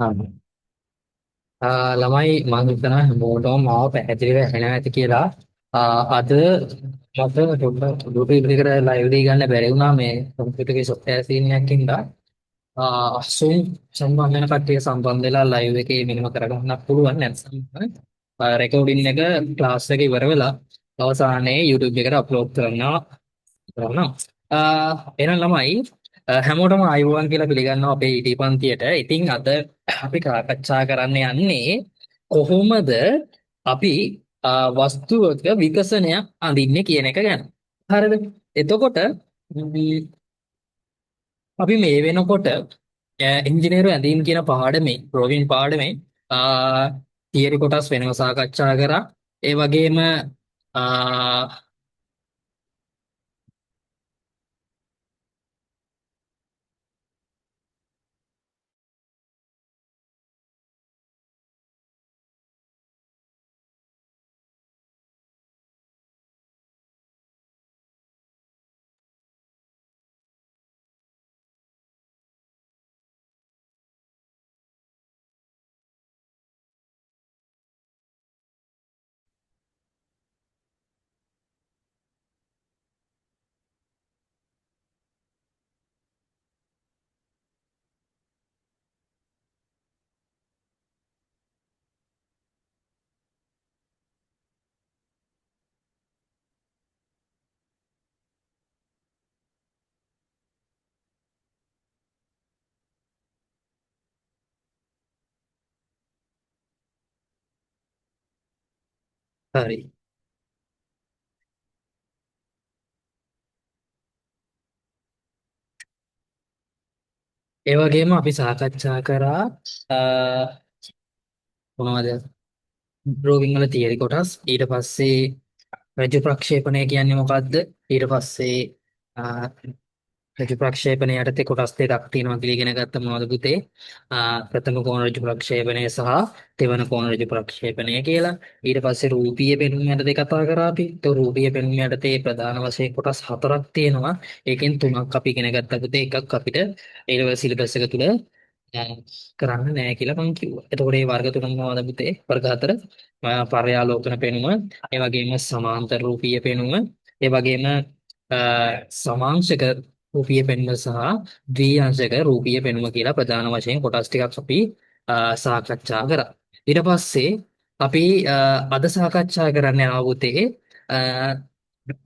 හරි. ළමයි මම හිතනවා හැමෝටම මාව පැහැදිලිව ඇහෙනවා ඇති කියලා. අද මට YouTube එකට ලයිව් දෙයක් ගන්න බැරි වුණා මේ කම්පියුටර් එකේ software scene එකක් හින්දා. Zoom සම්බන්ධ වෙන කට්ටිය සම්බන්ධ වෙලා ලයිව් එකේ මෙහෙම කරගන්නත් පුළුවන් නැත්නම් රෙකෝඩින් එක ක්ලාස් එක ඉවර වෙලා අවසානයේ YouTube එකට අප්ලෝඩ් කරනවා. එහෙනම් ළමයි හැමෝටම ආයුබෝවන් කියලා පිළිගන්නවා අපේ ඊටි පන්තියට. ඉතින් අද අපි සාකච්ඡා කරන්න යන්නේ කොහොමද අපි වස්තුවක විකසනයක් අඳින්නේ කියන එක ගැන. හරිද? එතකොට අපි මේ වෙනකොට ඉංජිනේරු ඇඳීම් කියන පාඩමේ ප්‍රෝවින් පාඩමේ තියරි කොටස් වෙනව සාකච්ඡා කරා. ඒ වගේම හරි. ඒ වගේම අපි සාකච්ඡා කරා අ, මොනවද ඩ්‍රෝවිං වල තියරි කොටස්. ඊට පස්සේ රජු ප්‍රක්ෂේපණය කියන්නේ මොකක්ද? ඊට පස්සේ රජු ප්‍රක්ෂේපණය යටතේ කොටස් දෙකක් තියෙනවා කියලා ඉගෙන ගත්ත මොනවද පුතේ? ප්‍රථම කෝණ රජු ප්‍රක්ෂේපණය සහ තෙවන කෝණ රජු ප්‍රක්ෂේපණය කියලා. ඊට පස්සේ රූපීය පෙනුම යටතේ කතා කරා අපි. તો රූපීය පෙනුම යටතේ ප්‍රධාන වශයෙන් කොටස් හතරක් තියෙනවා. ඒකෙන් තුනක් අපි ඉගෙන ගත්ත පුතේ. එකක් අපිට ඒ ලෙවල් සිලබස් එක තුල කරන්න නෑ කියලා මම කිව්වා. එතකොට මේ වර්ග තුන මොනවද පුතේ? වර්ග හතර පර්යාලෝකන පෙනුම, ඒ වගේම සමාන්තර රූපීය පෙනුම, ඒ වගේම සමාංශක රූපීය පෙනුම සහ ද්විඅංශක රූපීය පෙනුම කියලා ප්‍රධාන වශයෙන් කොටස් ටිකක් අපි සාකච්ඡා කරා. ඊට පස්සේ අපි අද සාකච්ඡා කරන්න යන පුතේ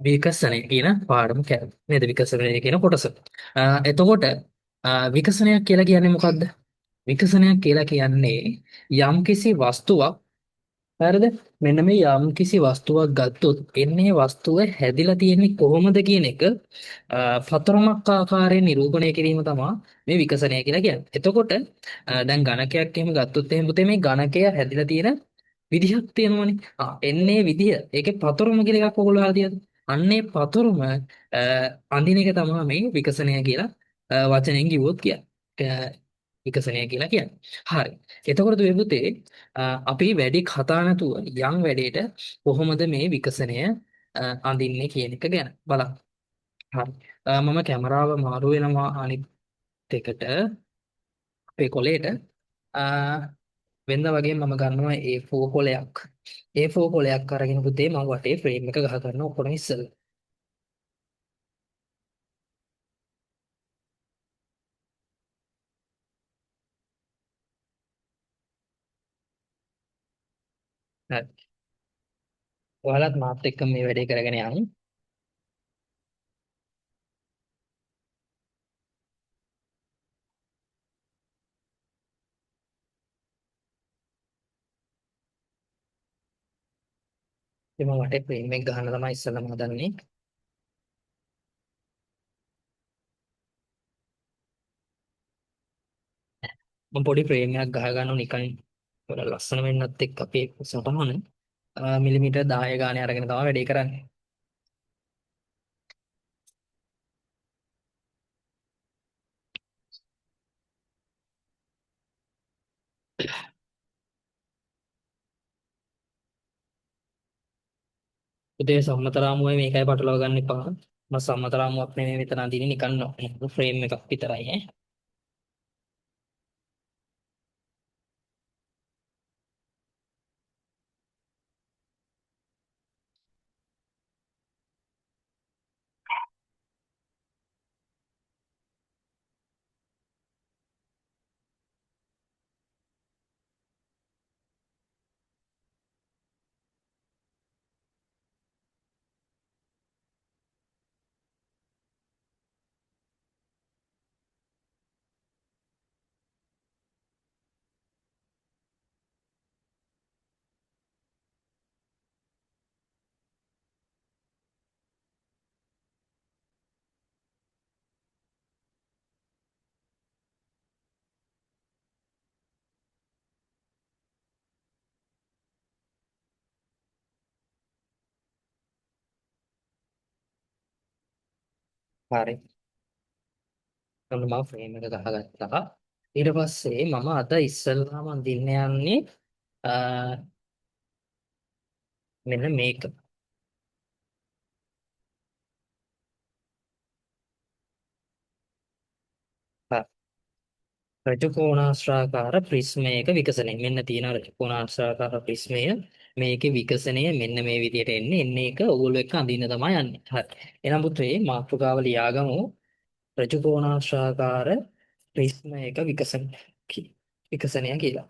විකසනය කියන පාඩම නේද? විකසනය කියන කොටස. එතකොට විකසනයක් කියලා කියන්නේ මොකක්ද? විකසනයක් කියලා කියන්නේ යම්කිසි වස්තුවක්. හරිද? මෙන්න මේ යම්කිසි වස්තුවක් ගත්තොත් එන්නේ වස්තුව හැදිලා තියෙන්නේ කොහොමද කියන එක පතරමක් ආකාරයෙන් නිරූපණය කිරීම තමයි මේ විකසනය කියලා කියන්නේ. එතකොට දැන් ගණකයක් එහෙම ගත්තොත් එහෙම පුතේ මේ ගණකය හැදිලා තියෙන විදිහක් තියෙනවනේ. එන්නේ විදිහ. ඒකේ පතරම කියලා එකක් ඔයගොල්ලෝ අහලා තියෙනවද? අන්නේ පතරම අඳින එක තමයි මේ විකසනය කියලා වචනෙන් කිව්වොත් කියන්නේ. විකසනය කියලා කියන්නේ. හරි. එතකොට දුවේ පුතේ අපි වැඩි කතා නැතුව යම් වැඩේට කොහොමද මේ විකසනය අඳින්නේ කියන එක ගැන බලන්න. හරි. මම කැමරාව මාරු වෙනවා අනිත් එකට අපේ කොලේට. වෙනදා වගේ මම ගන්නවා A4 කොලයක්. A4 කොලයක් අරගෙන පුතේ මම වටේ ෆ්‍රේම් එක ගහ ගන්නවා ඔක්කොම ඉස්සෙල්ලා. හරි. ඔයාලත් මාත් එක්ක මේ වැඩේ කරගෙන යන්න. ඉතින් මම වටේ ෆ්‍රේම් එක ගහන්න තමයි ඉස්සෙල්ලාම හදන්නේ. මම පොඩි ෆ්‍රේම් එකක් ගහ ගන්නවා නිකන් වල ලස්සන වෙන්නත් එක්ක අපේ සටහන මිලිමීටර් 10 ගානේ අරගෙන තමයි වැඩේ කරන්නේ. උදේ සම්මතරාමුවයි මේකයි පටලවා ගන්න එපා. මම සම්මතරාමුවක් නෙමෙයි මෙතන අඳින්නේ නිකන් ෆ්‍රේම් එකක් විතරයි ඈ. හරි. ඔන්න මම ෆ්‍රේම් එක ගහගත්තා. ඊට පස්සේ මම අද ඉස්සල්ලාම අඳින්න යන්නේ අ, මෙන්න මේක. රජකෝණාශ්‍රාකාර ප්‍රිස්මයක විකසනය. මෙන්න තියෙන රජකෝණාශ්‍රාකාර ප්‍රිස්මය. මේකේ විකසනය මෙන්න මේ විදිහට එන්නේ එක ඕගොල්ලෝ එක්ක අඳින්න තමයි යන්නේ. හරි. එහෙනම් පුතේ මාතෘකාව ලියාගමු. රජකෝණාශ්‍රාකාර ප්‍රිස්මයක විකසනය කියලා.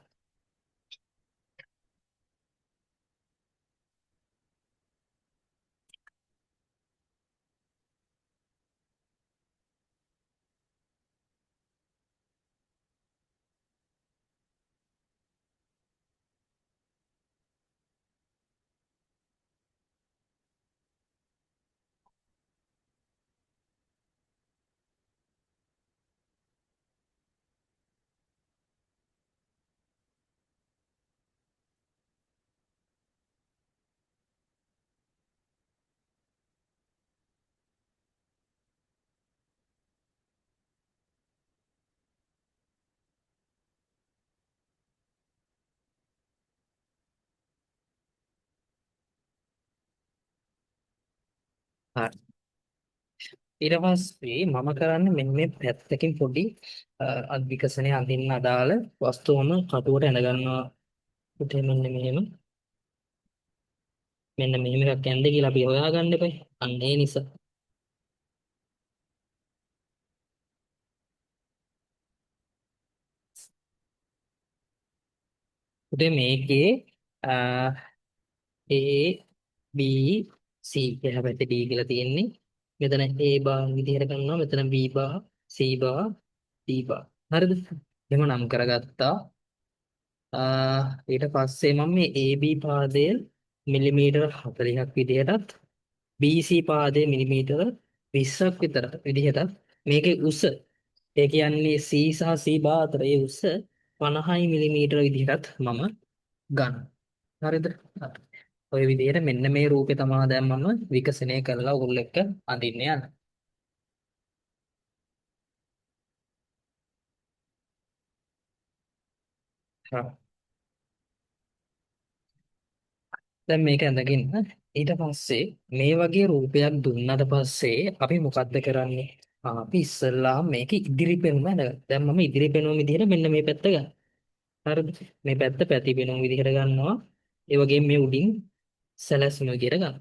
හරි. ඊට පස්සේ මම කරන්නේ මෙන්න මේ පැත්තකින් පොඩි විකසනය අඳින්න අදාළ වස්තුවම කටුවට ඇඳ ගන්නවා. පුතේ මෙන්න මෙහෙම. මෙන්න මෙහෙම එකක් ඇඳ කියලා අපි හොයාගන්න එපා. අන්න ඒ නිසා. පුතේ මේකේ A B C කියලා පැත්තේ D කියලා තියෙන්නේ. මෙතන A බාර් විදිහට ගන්නවා. මෙතන B bar, C bar, D bar. හරිද? එහෙම නම් කරගත්තා. ඊට පස්සේ මම මේ AB පාදය මිලිමීටර 40ක් විදිහටත් BC පාදය මිලිමීටර 20ක් විතර විදිහටත් මේකේ උස ඒ කියන්නේ C සහ C බාර් අතර ඒ උස 50 මිලිමීටර විදිහටත් මම ගන්නවා. හරිද? ඔය විදිහට මෙන්න මේ රූපේ තමයි දැන් මම විකසනය කරලා උගුල් එක්ක අඳින්න යන්නේ. හා. දැන් මේක ඇඳගෙන ඊට පස්සේ මේ වගේ රූපයක් දුන්නට පස්සේ අපි මොකද්ද කරන්නේ? අපි ඉස්සල්ලා මේක ඉදිරි පෙනුම ඇඳගන්න. දැන් මම ඉදිරි පෙනුම විදිහට මෙන්න මේ පැත්ත ගන්න. හරිද? මේ පැත්ත පැති පෙනුම විදිහට ගන්නවා. ඒ වගේම මේ උඩින් සැලැස්ම විදිහට ගන්න.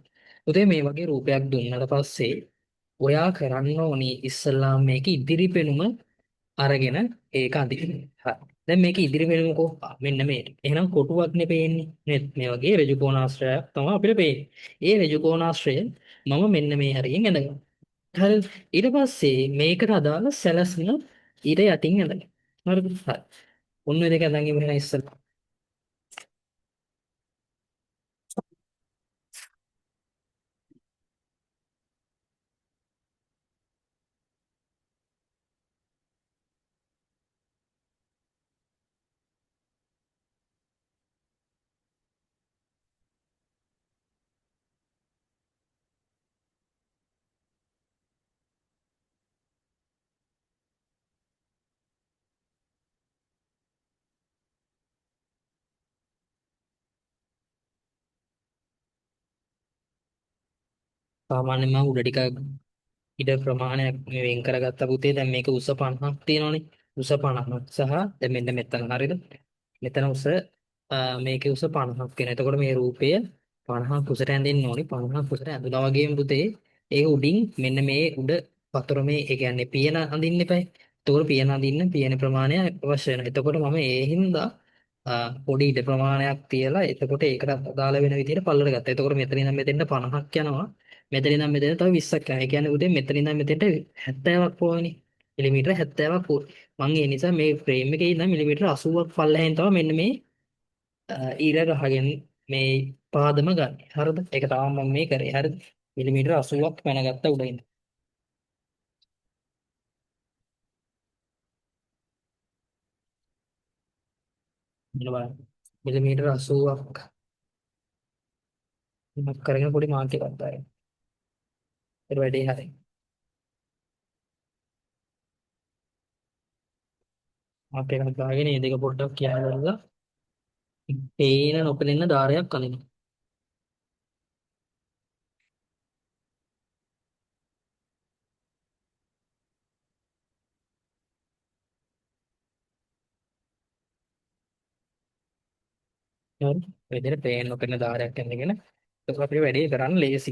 උදේ මේ වගේ රූපයක් දුන්නට පස්සේ ඔයා කරන්න ඕනි ඉස්සල්ලා මේක ඉදිරි පෙනුම අරගෙන ඒක අඳින්න. හරි. දැන් මේක ඉදිරි වෙනකො මෙන්න මේ. එහෙනම් කොටුවක් නේ පේන්නේ. නේද? මේ වගේ ඍජු කෝණාශ්‍රයක් තමයි අපිට පේන්නේ. ඒ ඍජු කෝණාශ්‍රය මම මෙන්න මේ හරියෙන් ඇඳගන්නවා. හරිද? ඊට පස්සේ මේකට අදාළ සැලැස්ම ඊට යටින් ඇඳගන්නවා. හරිද? හරි. ඔන්න ඔය දෙක ඇඳන් ඉවර වෙන ඉස්සෙල්ලා. සාමාන්‍යයෙන් මම උඩ ටික ඉඩ ප්‍රමාණයක් මේ වෙන් කරගත්ත පුතේ දැන් මේක උස 50ක් තියෙනවනේ උස 50ක් සහ දැන් මෙන්න මෙතන හරියද මෙතන උස මේකේ උස 50ක් වෙන. එතකොට මේ රූපය 50ක් උසට ඇඳෙන්න ඕනි 50ක් උසට ඇඳුනා වගේම පුතේ ඒක උඩින් මෙන්න මේ උඩ වතුර මේ ඒ කියන්නේ පියන අඳින්න එපා. එතකොට පියන අඳින්න පියන ප්‍රමාණය අවශ්‍ය වෙනවා. එතකොට මම ඒ හින්දා පොඩි ඉඩ ප්‍රමාණයක් තියලා එතකොට ඒකට අදාළ වෙන විදිහට පල්ලට ගත්තා. එතකොට මෙතන ඉඳන් මෙතෙන්ට 50ක් යනවා. මෙතන ඉඳන් මෙතන තව 20ක් යනවා. ඒ කියන්නේ උදේ මෙතන ඉඳන් මෙතෙන්ට 70ක් පොවන්නේ. මිලිමීටර 70ක් පොව. මම ඒ නිසා මේ ෆ්‍රේම් එකේ ඉඳන් මිලිමීටර 80ක් පල්ලෙහෙන් තමයි මෙන්න මේ ඊර ගහගෙන මේ පාදම ගන්න. හරිද? ඒක තමයි මම මේ කරේ. හරිද? මිලිමීටර 80ක් පැනගත්ත උඩින්. මෙන්න බලන්න. මිලිමීටර 80ක් මක් කරගෙන පොඩි මාක් එකක් දාන්න. ඊට වැඩි හරියි. අපේ එකක් දාගෙන මේ දෙක පොඩ්ඩක් කියන්නදලා පේන නොපෙනෙන ධාරයක් අඳිනවා. හරි. මේ විදිහට පේන නොපෙනෙන ධාරයක් අඳගෙන ඒක අපිට වැඩේ කරන්න ලේසි.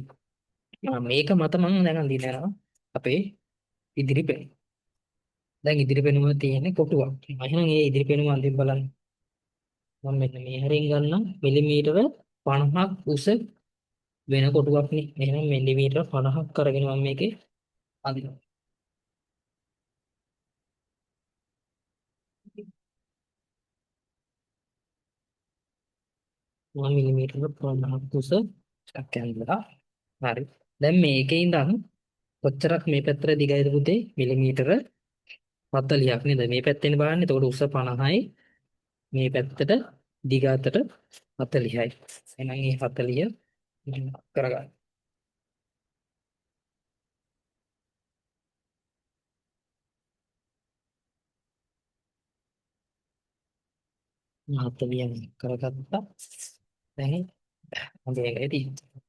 මේක මත මම දැන් අඳින්න යනවා අපේ ඉදිරි පෙනුම. දැන් ඉදිරි පෙනුම තියෙන්නේ කොටුවක්. එහෙනම් මේ ඉදිරි පෙනුම අඳින්න බලන්න. මම මෙන්න මේ හැරින් ගන්නම් මිලිමීටර 50ක් උස වෙන කොටුවක් නේ. එහෙනම් මිලිමීටර 50ක් අරගෙන මම මේකේ අඳිනවා. මම මිලිමීටර 50ක් උස ටක් ඇඳලා. හරි. දැන් මේකේ ඉඳන් කොච්චරක් මේ පැත්තට දිගයිද පුතේ? මිලිමීටර 40ක් නේද? මේ පැත්තෙන් බලන්න. එතකොට උස 50යි. මේ පැත්තට දිග අතට 40යි. එහෙනම් මේ 40 කරගන්න. 40 කරගත්තා. දැන් හොඳ එකයි තියෙන්නේ.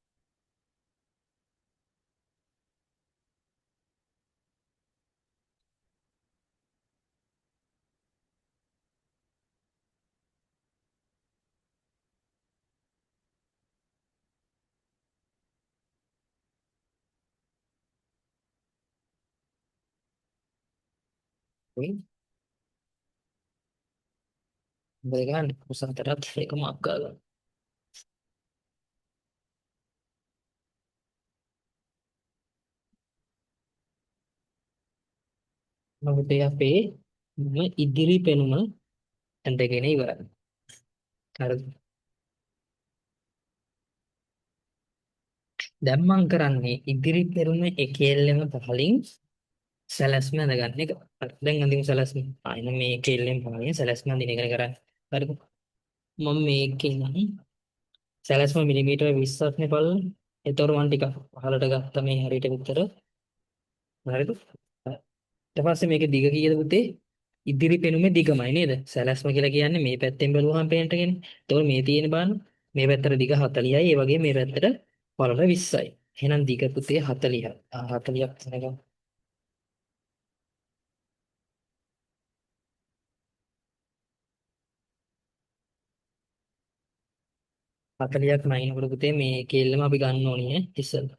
හොඳ ගන්න. උස අතරත් ඒක මාක් කරගන්න. මොකද අපේ ඉදිරි පෙනුම ඇඳගෙන ඉවරයි. හරිද? දැන් මම කරන්නේ ඉදිරි පෙනුම එකෙල්ලෙම පහලින් සැලැස්ම අඳගන්න එක. හරි. දැන් අඳිමු සැලැස්ම. ආයෙත් මේ එකෙල්ලෙම පහලින් සැලැස්ම අඳින එක කරන්නේ. හරිද? මම මේකේ නම් සැලැස්ම මිලිමීටර 20ක් නේ බලන්න. ඒතකොට මම ටිකක් පහලට ගත්ත මේ හරියට විතර. හරිද? ඊට පස්සේ මේකේ දිග කීයද පුතේ? ඉදිරි පෙනුමේ දිගමයි නේද? සැලැස්ම කියලා කියන්නේ මේ පැත්තෙන් බැලුවහම පේනට කියන්නේ. ඒතකොට මේ තියෙන බලන්න. මේ පැත්තට දිග 40යි. ඒ වගේ මේ පැත්තට පළල 20යි. එහෙනම් දිග පුතේ 40යි. 40ක් තැනක 40ක් නයිනකොට පුතේ මේ කේල්ලම අපි ගන්න ඕනේ නේ ඉස්සෙල්ලා.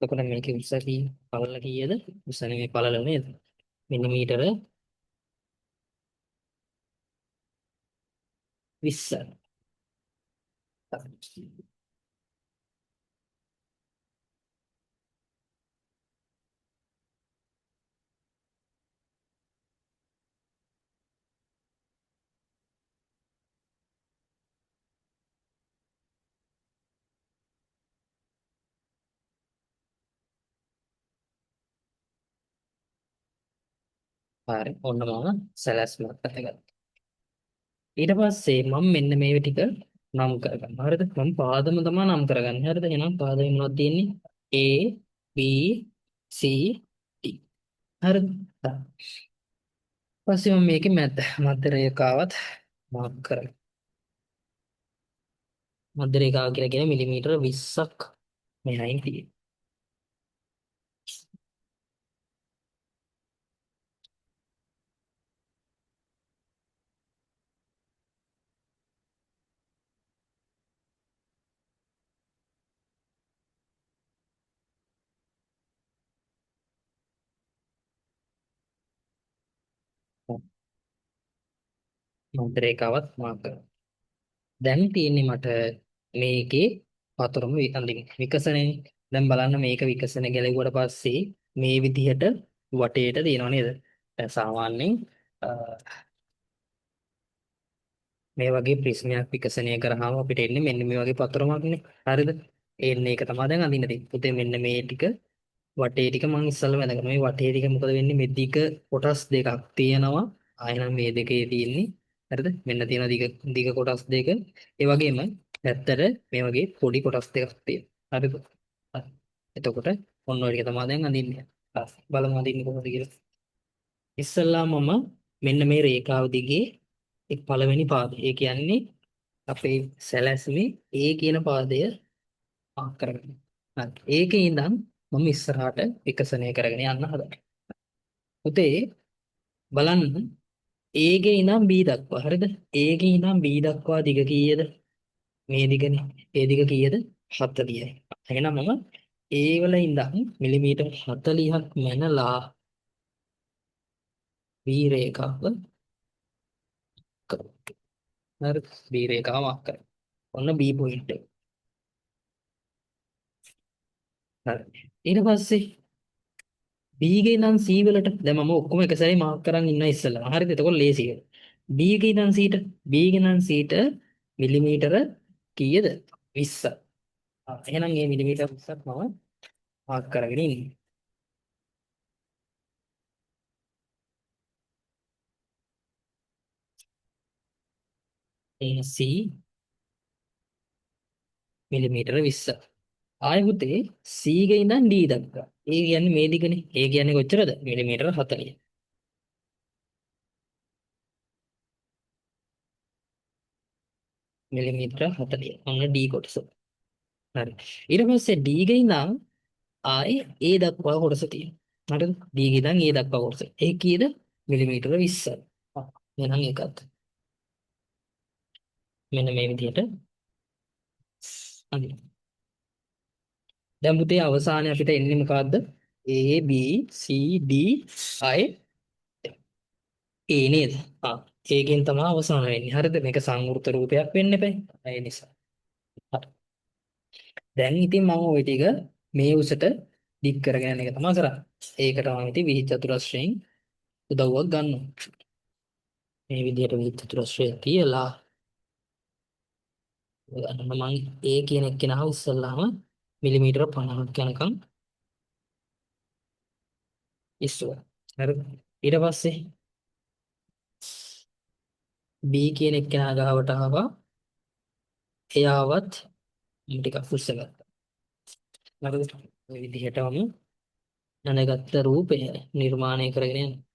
එතකොට මේකේ උස පළල කීයද? උස නෙමෙයි පළල නේද? මිලිමීටර 20යි. හරි. ඔන්න මම සැලැස්මක් අතගත්තා. ඊට පස්සේ මම මෙන්න මේ ටික නම් කරගන්න. හරිද? මම පාදම තමයි නම් කරගන්නේ. හරිද? එහෙනම් පාදමේ මොනවද තියෙන්නේ? A B C D. හරිද? පස්සේ මම මේකේ මැද රේඛාවත් මාක් කරගන්න. මැද රේඛාව කියලා කියන්නේ මිලිමීටර 20ක් මෙහායින් තියෙන්නේ. මැද රේඛාවත් මාක් කරගන්න. දැන් තියෙන්නේ මට මේකේ පතරම විකසනේ. දැන් බලන්න මේක විකසන ගැලෙව්වට පස්සේ මේ විදිහට වටේට තියෙනව නේද? දැන් සාමාන්‍යයෙන් අ, මේ වගේ ප්‍රිස්මයක් විකසනය කරාම අපිට එන්නේ මෙන්න මේ වගේ පතරමක් නේ. හරිද? එන්නේ ඒක තමයි දැන් අඳින්න තියෙන්නේ. පුතේ මෙන්න මේ ටික වටේ ටික මම ඉස්සල්ලා වැදගන්න. මේ වටේ ටික මොකද වෙන්නේ? මේ දිග කොටස් දෙකක් තියෙනවා. ආයෙනම් මේ දෙකේ තියෙන්නේ. හරිද? මෙන්න තියෙන දිග කොටස් දෙක. ඒ වගේම පැත්තට මේ වගේ පොඩි කොටස් දෙකක් තියෙනවා. හරිද? හරි. එතකොට ඔන්න ඔය ටික තමයි දැන් අඳින්නේ. හරි. බලමු අඳින්නේ කොහොමද කියලා. ඉස්සල්ලා මම මෙන්න මේ රේඛාව දිගේ පළවෙනි පාදය. ඒ කියන්නේ අපේ සැලැස්මේ A කියන පාදය මාක් කරගන්න. හරි. ඒකේ ඉඳන් මම ඉස්සරහට විකසනය කරගෙන යන්න හදනවා. පුතේ බලන්න A ගේ ඉඳන් B දක්වා. හරිද? A ගේ ඉඳන් B දක්වා දිග කීයද? මේ දිගනේ. ඒ දිග කීයද? 40යි. එහෙනම් මම A වල ඉඳන් මිලිමීටර් 40ක් මැනලා B රේඛාව කරනවා. හරි. B රේඛාව මාක් කරනවා. ඔන්න B පොයින්ට් එක. හරි. ඊට පස්සේ B ගේ ඉඳන් C වලට දැන් මම ඔක්කොම එක සැරේ මාක් කරන් ඉන්න ඉස්සෙල්ලා. හරිද? එතකොට ලේසි. B ගේ ඉඳන් C ට B ගේ ඉඳන් C ට මිලිමීටර කීයද? 20. එහෙනම් මේ මිලිමීටර 20ක් මම මාක් කරගෙන ඉන්නේ. ඒ C මිලිමීටර 20. ආයෙ පුතේ C ගේ ඉඳන් D දක්වා. ඒ කියන්නේ මේ දිගනේ. ඒ කියන්නේ කොච්චරද? මිලිමීටර 40. මිලිමීටර 40. ඔන්න D කොටස. හරි. ඊට පස්සේ D ගේ ඉඳන් ආයේ A දක්වා කොටස තියෙනවා. හරිද? D ගේ ඉඳන් A දක්වා කොටස. ඒ කීයද? මිලිමීටර 20. එහෙනම් ඒකත් මෙන්න මේ විදිහට අඳිනවා. දැන් පුතේ අවසානයේ අපිට එන්නේ මොකද්ද? A B C D I A නේද? ඒකෙන් තමයි අවසාන වෙන්නේ. හරිද? මේක සංවෘත රූපයක් වෙන්න එපා. ඒ නිසා. හරි. දැන් ඉතින් මම ওই ටික මේ උසට දික් කරගෙන යන එක තමයි කරන්නේ. ඒකට මම ඉතින් විහිද චතුරස්‍රයෙන් උදව්වක් ගන්නවා. මේ විදිහට විහිද චතුරස්‍රය තියලා ගන්න මම A කියන එක්කෙනාව ඉස්සල්ලාම මිලිමීටර 50ක් යනකම් ඉස්සුවා. හරිද? ඊට පස්සේ B කියන එක්කෙනා ගාවට ආවා. එයාවත් ටිකක් උස්සගත්තා. හරිද? මේ විදිහටම දැනගත්ත රූපය නිර්මාණය කරගෙන යනවා.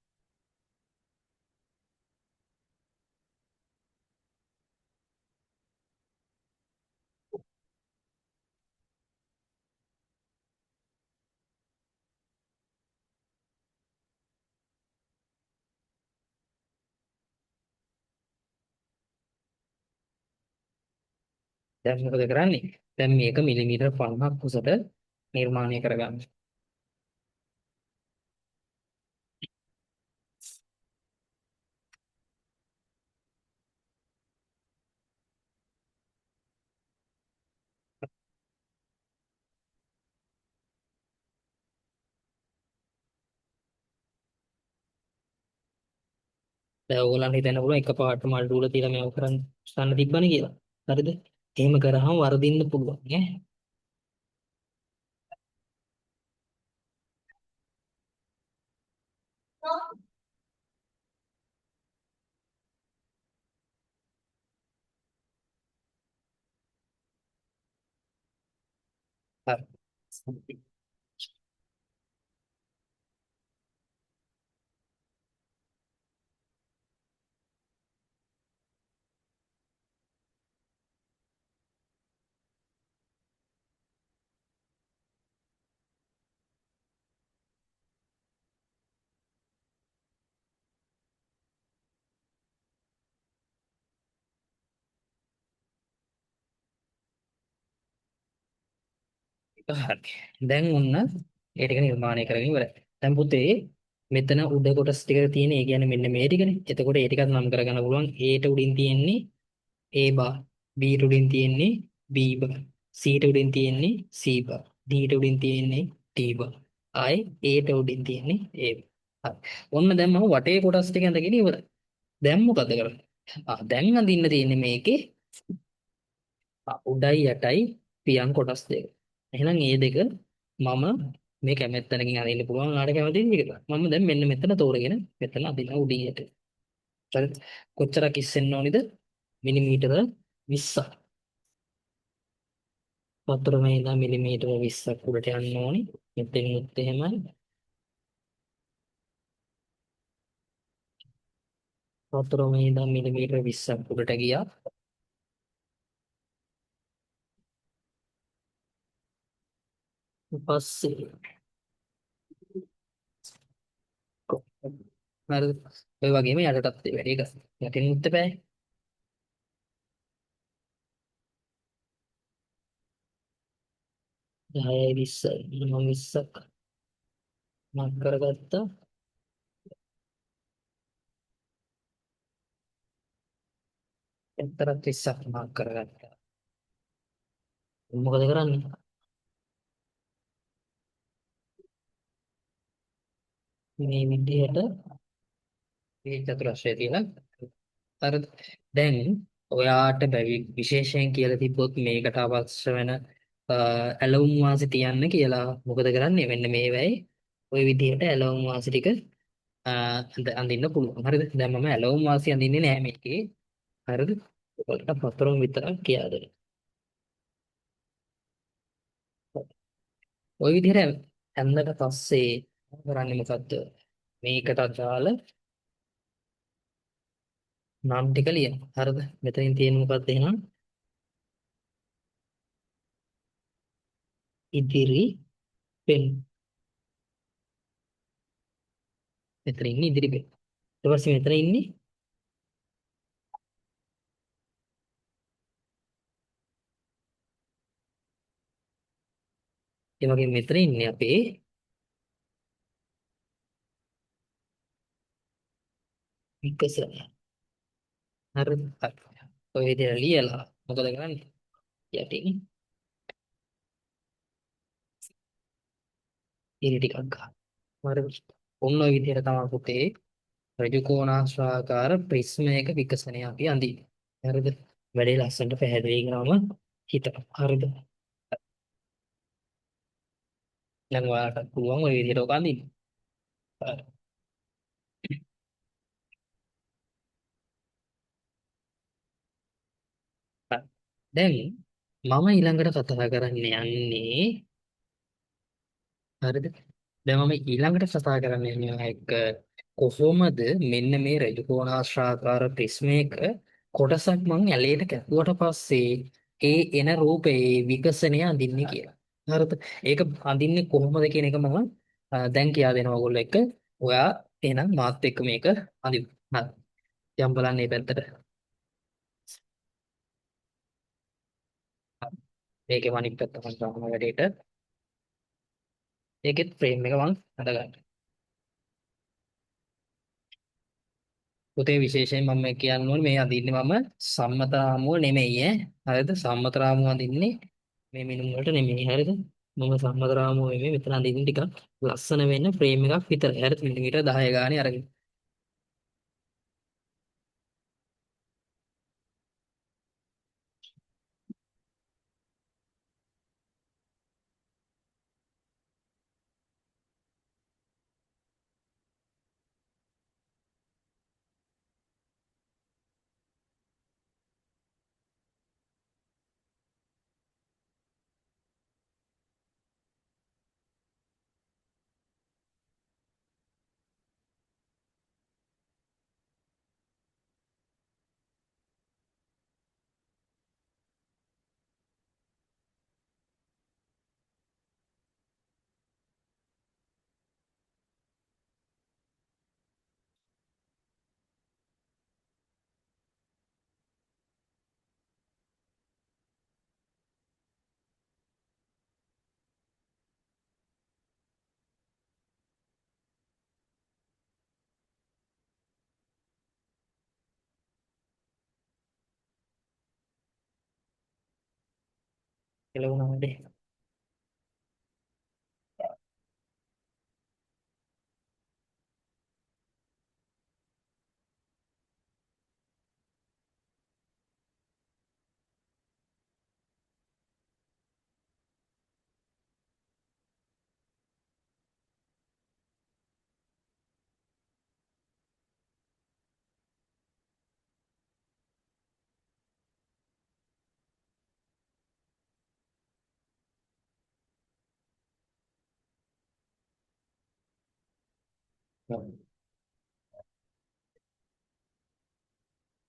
දැන් මොකද කරන්නේ? දැන් මේක මිලිමීටර 50ක් උසට නිර්මාණය කරගන්න. දැන් ඕගොල්ලන් හිතන්න පුළුවන් එකපාරට මල් ඩූල තියලා මේව කරන්න තිබ්බනේ කියලා. හරිද? එහෙම කරාම වරදින්න පුළුවන් ඈ. හරි. හරි. දැන් ඔන්න ඒ ටික නිර්මාණය කරගෙන ඉවරයි. දැන් පුතේ මෙතන උඩ කොටස් ටික තියෙන ඒ කියන්නේ මෙන්න මේ ටිකනේ. එතකොට ඒ ටිකත් නම් කරගන්න පුළුවන්. A ට උඩින් තියෙන්නේ A bar, B ට උඩින් තියෙන්නේ B bar, C ට උඩින් තියෙන්නේ C bar, D ට උඩින් තියෙන්නේ D bar. ආයි A ට උඩින් තියෙන්නේ A bar. හරි. ඔන්න දැන් මම වටේ කොටස් ටික ඇඳගෙන ඉවරයි. දැන් මොකද කරන්නේ? දැන් අඳින්න තියෙන්නේ මේකේ උඩයි යටයි පියන් කොටස් දෙක. එහෙනම් මේ දෙක මම මේ කැමැත්තනකින් අදින්න පුළුවන් ආඩ කැමති කියලා. මම දැන් මෙන්න මෙතන තෝරගෙන මෙතන අදිනවා උඩියට. හරිද? කොච්චරක් ඉස්සෙන්න ඕනිද? මිලිමීටර 20ක්. වතුරේ ඉඳන් මිලිමීටර 20ක් උඩට යන්න ඕනි. මෙතනිනුත් එහෙමයි. වතුරේ ඉඳන් මිලිමීටර 20ක් උඩට ගියා. ඊපස්සේ හරිද? ඔය වගේම යටටත් ඒ වැඩේ කරනවා. යටිනුත් බෑ. 10යි 20යි මම 20ක් මාක් කරගත්තා. එතරම් 30ක් මාක් කරගත්තා. මොකද කරන්නේ? මේ විදිහට මේ චතුරස්‍රය තියලා හරිද? දැන් ඔයාට විශේෂයෙන් කියලා තිබ්බොත් මේකට අවශ්‍ය වෙන ඇලවුම් වාසි තියන්න කියලා මොකද කරන්නේ? මෙන්න මේ වෙයි ওই විදිහට ඇලවුම් වාසි ටික අඳින්න පුළුවන්. හරිද? දැන් මම ඇලවුම් වාසි අඳින්නේ නැහැ මේකේ. හරිද? ඔයාලට පතරම් විතරක් කියලා දෙන්න. ওই විදිහට ඇඳලා පස්සේ කරන්නේ මොකද්ද? මේකට අදාළ නම් ටික ලියන්න. හරිද? මෙතනින් තියෙන මොකක්ද එහෙනම්? ඉදිරි පෙන්. මෙතන ඉන්නේ ඉදිරි පෙන්. ඊට පස්සේ මෙතන ඉන්නේ ඒ වගේ මෙතන ඉන්නේ අපේ විකසන. හරිද? හරි. ඔය විදිහට ලියලා මොකද කරන්නේ? යටින් ඉරි ටිකක් ගන්න. හරිද? ඔන්න ඔය විදිහට තමයි පුතේ ඍජු කෝණාශ්‍රාකාර ප්‍රිස්මයක විකසනය අපි අඳින්නේ. හරිද? වැඩේ ලස්සනට පැහැදිලි කරාම හිතන්න. හරිද? දැන් ඔයාලට පුළුවන් ඔය විදිහට ඔක අඳින්න. හරි. හරි. දැන් මම ඊළඟට කතා කරන්න යන්නේ හරිද? දැන් මම ඊළඟට කතා කරන්න යන්නේ එක කොහොමද මෙන්න මේ ඍජු කෝණාශ්‍රාකාර ප්‍රිස්මයක කොටසක් මං ඇලේට කැපුවට පස්සේ ඒ එන රූපේ විකසනය අඳින්නේ කියලා. හරිද? ඒක අඳින්නේ කොහොමද කියන එක මම දැන් කියා දෙනවා ඔයගොල්ලෝ එක්ක. ඔයා එහෙනම් මාත් එක්ක මේක අඳිමු. හරි. යම් බලන්න මේ පැත්තට. හරි. මේකේ අනිත් පැත්ත මම ගන්නවා වැඩේට. ඒකෙත් ෆ්‍රේම් එක මං හදගන්නවා. පුතේ විශේෂයෙන් මම කියන්න ඕනේ මේ අඳින්නේ මම සම්මත රාමුව නෙමෙයි ඈ. හරිද? සම්මත රාමුව අඳින්නේ මේ මිනුම් වලට නෙමෙයි. හරිද? මම සම්මත රාමුව නෙමෙයි මෙතන අඳින්නේ ටිකක් ලස්සන වෙන්න ෆ්‍රේම් එකක් විතරයි. හරිද? මිලිමීටර 10 ගානේ අරගෙන. එළවුණා වැඩේ.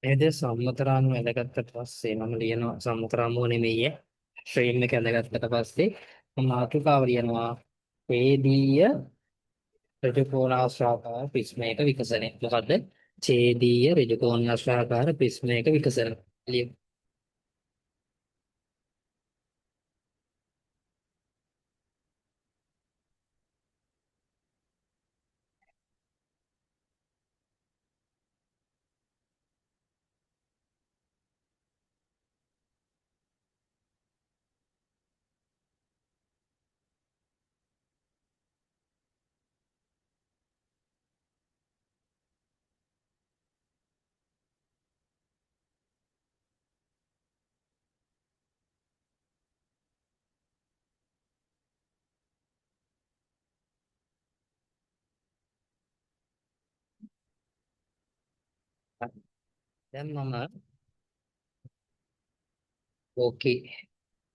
නේද සම්මතරාණු ඇඳගත්තට පස්සේ මම ලියනවා සම්මතරාණුව නෙමෙයි ශ්‍රේණි එක ඇඳගත්තට පස්සේ මම මාතෘකාව ලියනවා ඡේදීය ඍජුකෝණාශ්‍රාකාර ප්‍රිස්මයක විකසනය. මොකද්ද? ඡේදීය ඍජුකෝණාශ්‍රාකාර ප්‍රිස්මයක විකසනය. ලියමු. දැන් මම ඕකේ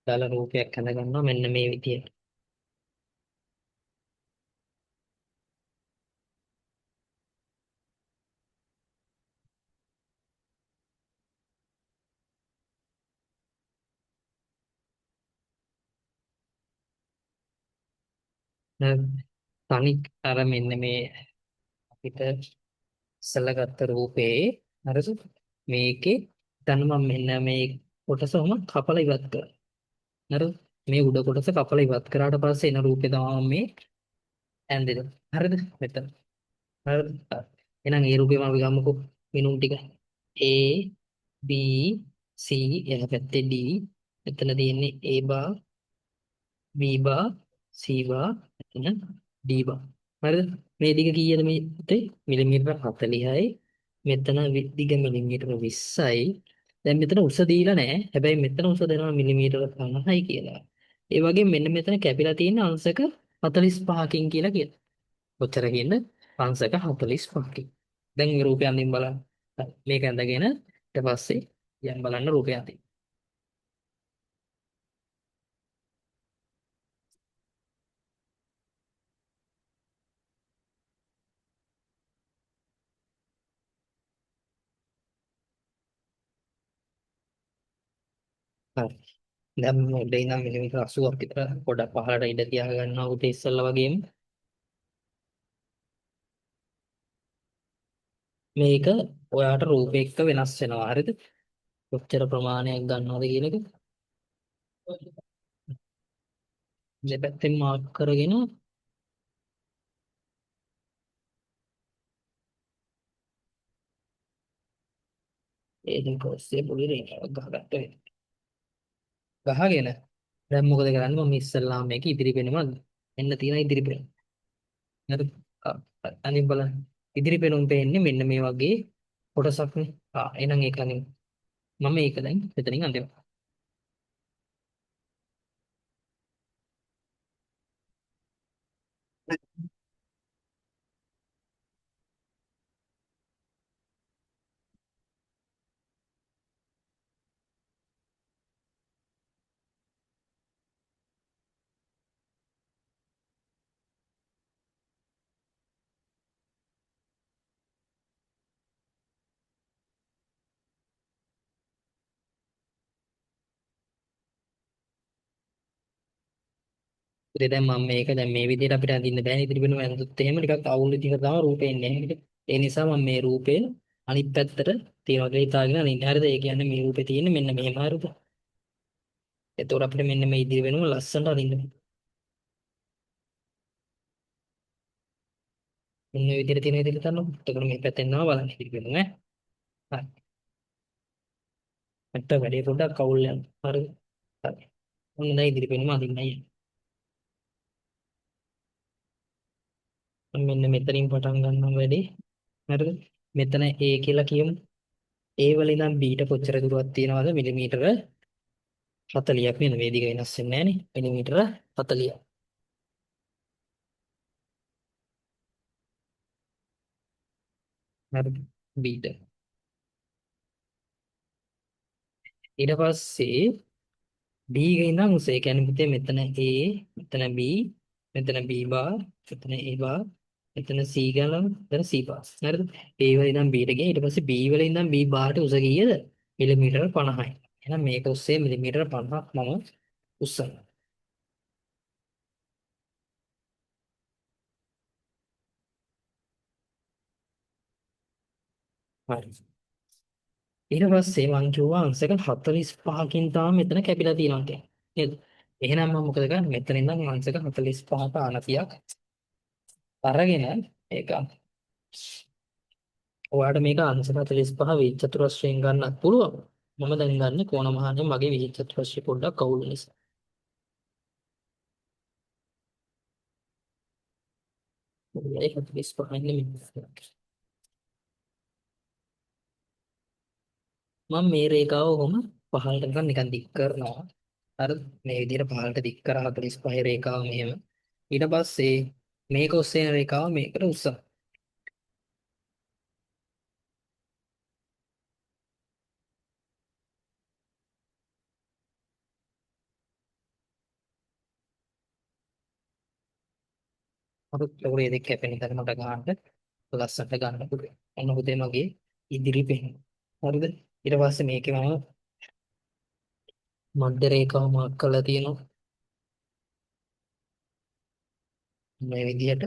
දාලා රූපයක් හඳ ගන්නවා මෙන්න මේ විදියට. තනික් අර මෙන්න මේ අපිට ඉස්සලා රූපේ හරිද? මේකේ දැන් මම මෙන්න මේ කොටස උම කපලා ඉවත් කරා. හරිද? මේ උඩ කොටස කපලා ඉවත් කරාට පස්සේ එන රූපේ තමයි මේ ඇන්දෙද. හරිද? මෙතන. හරිද? එහෙනම් ඒ රූපේ මම ගමුකෝ මිනුම් ටික. A B C එන පැත්තේ D එතන තියෙන්නේ A bar B bar C bar එතන D bar. හරිද? මේ දිග කීයද මේ පුතේ? මිලිමීටර 40යි. මෙතන දිග මිලිමීටර 20යි. දැන් මෙතන උස දීලා නැහැ. හැබැයි මෙතන උස දෙනවා මිලිමීටර 50යි කියලා. ඒ වගේම මෙන්න මෙතන කැපිලා තියෙන අංශක 45කින් කියලා කියනවා. කොච්චර කියන්න? අංශක 45කින්. දැන් මේ රූපය අඳින් බලන්න. මේක ඇඳගෙන ඊට පස්සේ යන් බලන්න රූපය අඳින්. හරි. දැන් මේ ඉඳන් මිලිමීටර 80ක් විතර පොඩක් පහළට ඉඳ තියා ගන්නවා උදේ ඉස්සෙල්ලා වගේම මේක ඔයාට රූපේ එක්ක වෙනස් වෙනවා හරිද? කොච්චර ප්‍රමාණයක් ගන්නවද කියන එක දෙපැත්තෙන් මාර්ක් කරගෙන ඒ දෙක ඔස්සේ පොඩි රේඛාවක් ගහගත්ත වෙනවා. ගහගෙන දැන් මොකද කරන්නේ මම ඉස්සෙල්ලාම මේක ඉදිරි පෙනුම එන්න තියෙන ඉදිරි පෙනුම. හරි. අනිත් බලන්න. ඉදිරි පෙනුම පෙන්නේ මෙන්න මේ වගේ කොටසක් නේ. එහෙනම් ඒක අනිත් මම ඒක දැන් මෙතනින් අඳිනවා. ඉතින් දැන් මම මේක දැන් මේ විදිහට අපිට අඳින්න බෑ ඉදිරි වෙනුම ඇඳුත් එහෙම ටිකක් අවුල් විදිහට තමයි රූපේ එන්නේ. ඒ නිසා මම මේ රූපේ අනිත් පැත්තට තියනවා කියලා හිතාගෙන අනිත් හරියද ඒ කියන්නේ මේ රූපේ තියෙන්නේ මෙන්න මෙහෙම හරියද. එතකොට අපිට මෙන්න මේ ඉදිරි වෙනුම ලස්සනට අඳින්න බෑ. මෙන්න මේ විදිහට තියෙන විදිහට ගන්නවා. එතකොට මේ පැත්තෙන් තමයි බලන්න ඉදිරි වෙනුම ඈ. හරි. නැත්නම් වැඩේ පොඩ්ඩක් අවුල් යනවා. හරිද? හරි. ඔන්න දැන් ඉදිරි වෙනුම අඳින්නයි. මෙන්න මෙතනින් පටන් ගන්නවා වැඩේ. හරිද? මෙතන A කියලා කියමු. A වල ඉඳන් B ට කොච්චර දුරක් තියෙනවද? මිලිමීටර 40ක් නේද? මේ දිග වෙනස් වෙන්නේ නැහනේ. මිලිමීටර 40ක්. හරිද? B ට. ඊට පස්සේ B ගේ ඉඳන් උස ඒ කියන්නේ පුතේ මෙතන A, මෙතන B, මෙතන B bar, මෙතන A bar, එතන C ගානම එතන C පාස්. හරිද? A වල ඉඳන් B ට ගියා. ඊට පස්සේ B වල ඉඳන් B බාට උස කීයද? මිලිමීටර 50යි. එහෙනම් මේක ඔස්සේ මිලිමීටර 50ක් මම උස්සනවා. හරි. ඊට පස්සේ මං කිව්වා අංශක 45කින් තමයි මෙතන කැපිලා තියෙනවා කියන්නේ. නේද? එහෙනම් මම මොකද කරන්නේ? මෙතන ඉඳන් අංශක 45ක අනතියක් අරගෙන ඒක ඔයාලට මේක අංශක 45 විහිජ චතුරස්‍රයෙන් ගන්නත් පුළුවන්. මම දැන් ගන්න කොනමහානේ මගේ විහිජ චතුරස්‍රය පොඩ්ඩක් අවුල් නිසා. ඒක 45 නෙමෙයි. මම මේ රේඛාව ඔහොම පහළට නිකන් දික් කරනවා. අර මේ විදිහට පහළට දික් කර 45 රේඛාව මෙහෙම. ඊට පස්සේ මේක ඔස්සේ යන රේඛාව මේකට උස්සනවා. අර ලෝරේ දෙක කැපෙන තරමට ගන්නට ලස්සනට ගන්න පුළුවන්. ඔන්න පුතේ මගේ ඉදිරි පෙන. හරිද? ඊට පස්සේ මේකේ මම මධ්‍ය රේඛාව මාක් කරලා තියෙනවා. මේ විදිහට.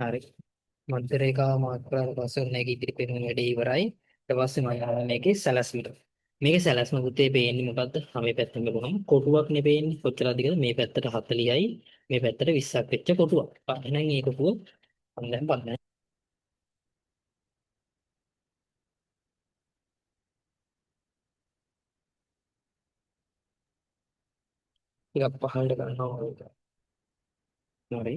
හරි. මධ්‍ය රේඛාව මාක් කරලා පස්සේ ඔන්න ඒක ඉදිරි පෙනුම වැඩේ ඉවරයි. ඊට පස්සේ මම යනවා මේකේ සැලැස්මට. මේකේ සැලැස්ම පුතේ පේන්නේ මොකද්ද? මේ පැත්තෙන් බලුවම කොටුවක් නේ පේන්නේ. කොච්චර අධිකද? මේ පැත්තට 40යි, මේ පැත්තට 20ක් වෙච්ච කොටුවක්. එහෙනම් මේ කොටුව මම දැන් බලන්න ටිකක් පහළට ගන්නවා. හරි.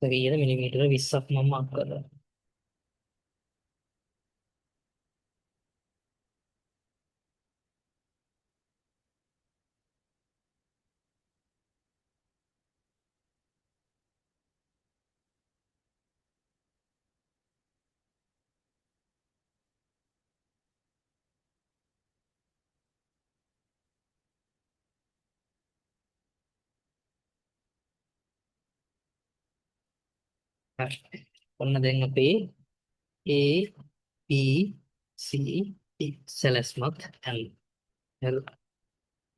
කීයද මිලිමීටර 20ක් මම මාක් කරලා. හරි. ඔන්න දැන් අපේ A B C D සැලැස්මක් හරි. හරි.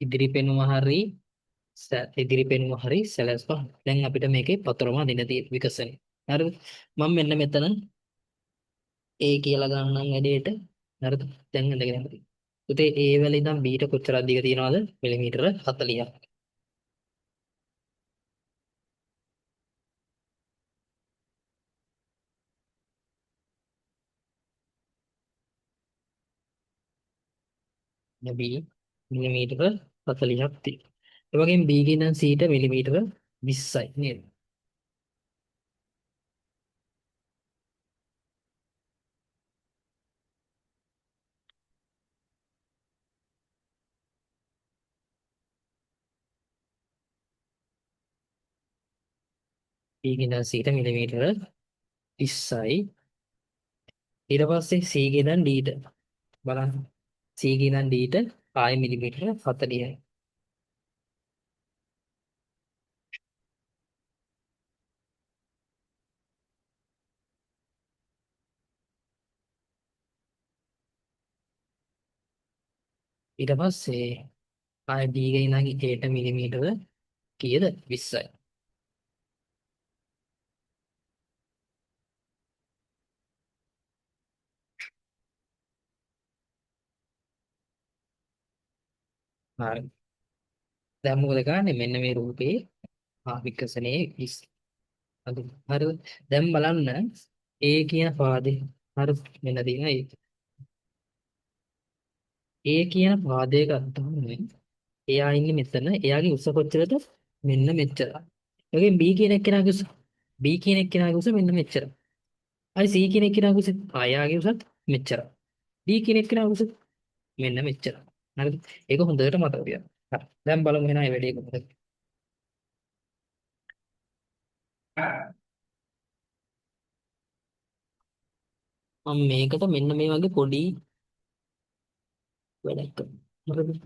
ඉදිරි පෙනුම හරි ඉදිරි පෙනුම හරි සැලැස්ම. දැන් අපිට මේකේ පතරම දින තියෙන විකසනය. හරිද? මම මෙන්න මෙතන A කියලා ගන්නම් වැඩේට. හරිද? දැන් ඉඳගෙන යන්න. පුතේ A වල ඉඳන් B ට කොච්චර අධික තියනවද? මිලිමීටර 40ක්. B මිලිමීටර 40ක් තියෙනවා. ඒ වගේම B ගේ ඉඳන් C ට මිලිමීටර 20යි නේද? B ගේ ඉඳන් C ට මිලිමීටර 20යි. ඊට පස්සේ C ගේ ඉඳන් D ට බලන්න. C ගේ ඉඳන් D ට ආයෙ මිලිමීටර 40යි. ඊට පස්සේ ආයෙ D ගේ ඉඳන් A ට මිලිමීටර කීයද? 20යි. හරි. දැන් මොකද කරන්නේ? මෙන්න මේ රූපේ විකසනයේ ඉස්. හරි. හරිද? දැන් බලන්න A කියන පාදේ. හරි. මෙන්න තියෙන A කියන පාදේ ගත්තාම එයා ඉන්නේ මෙතන. එයාගේ උස කොච්චරද? මෙන්න මෙච්චර. එතකොට B කියන එක්කෙනාගේ උස B කියන එක්කෙනාගේ උස මෙන්න මෙච්චර. හරි C කියන එක්කෙනාගේ උස එයාගේ උසත් මෙච්චර. D කියන එක්කෙනාගේ උස මෙන්න මෙච්චර. හරිද? ඒක හොඳට මතක තියාගන්න. හරි. දැන් බලමු එහෙනම් මේ වැඩේ කොහොමද? මම මේකට මෙන්න මේ වගේ පොඩි වැඩක් කරනවා. හරිද?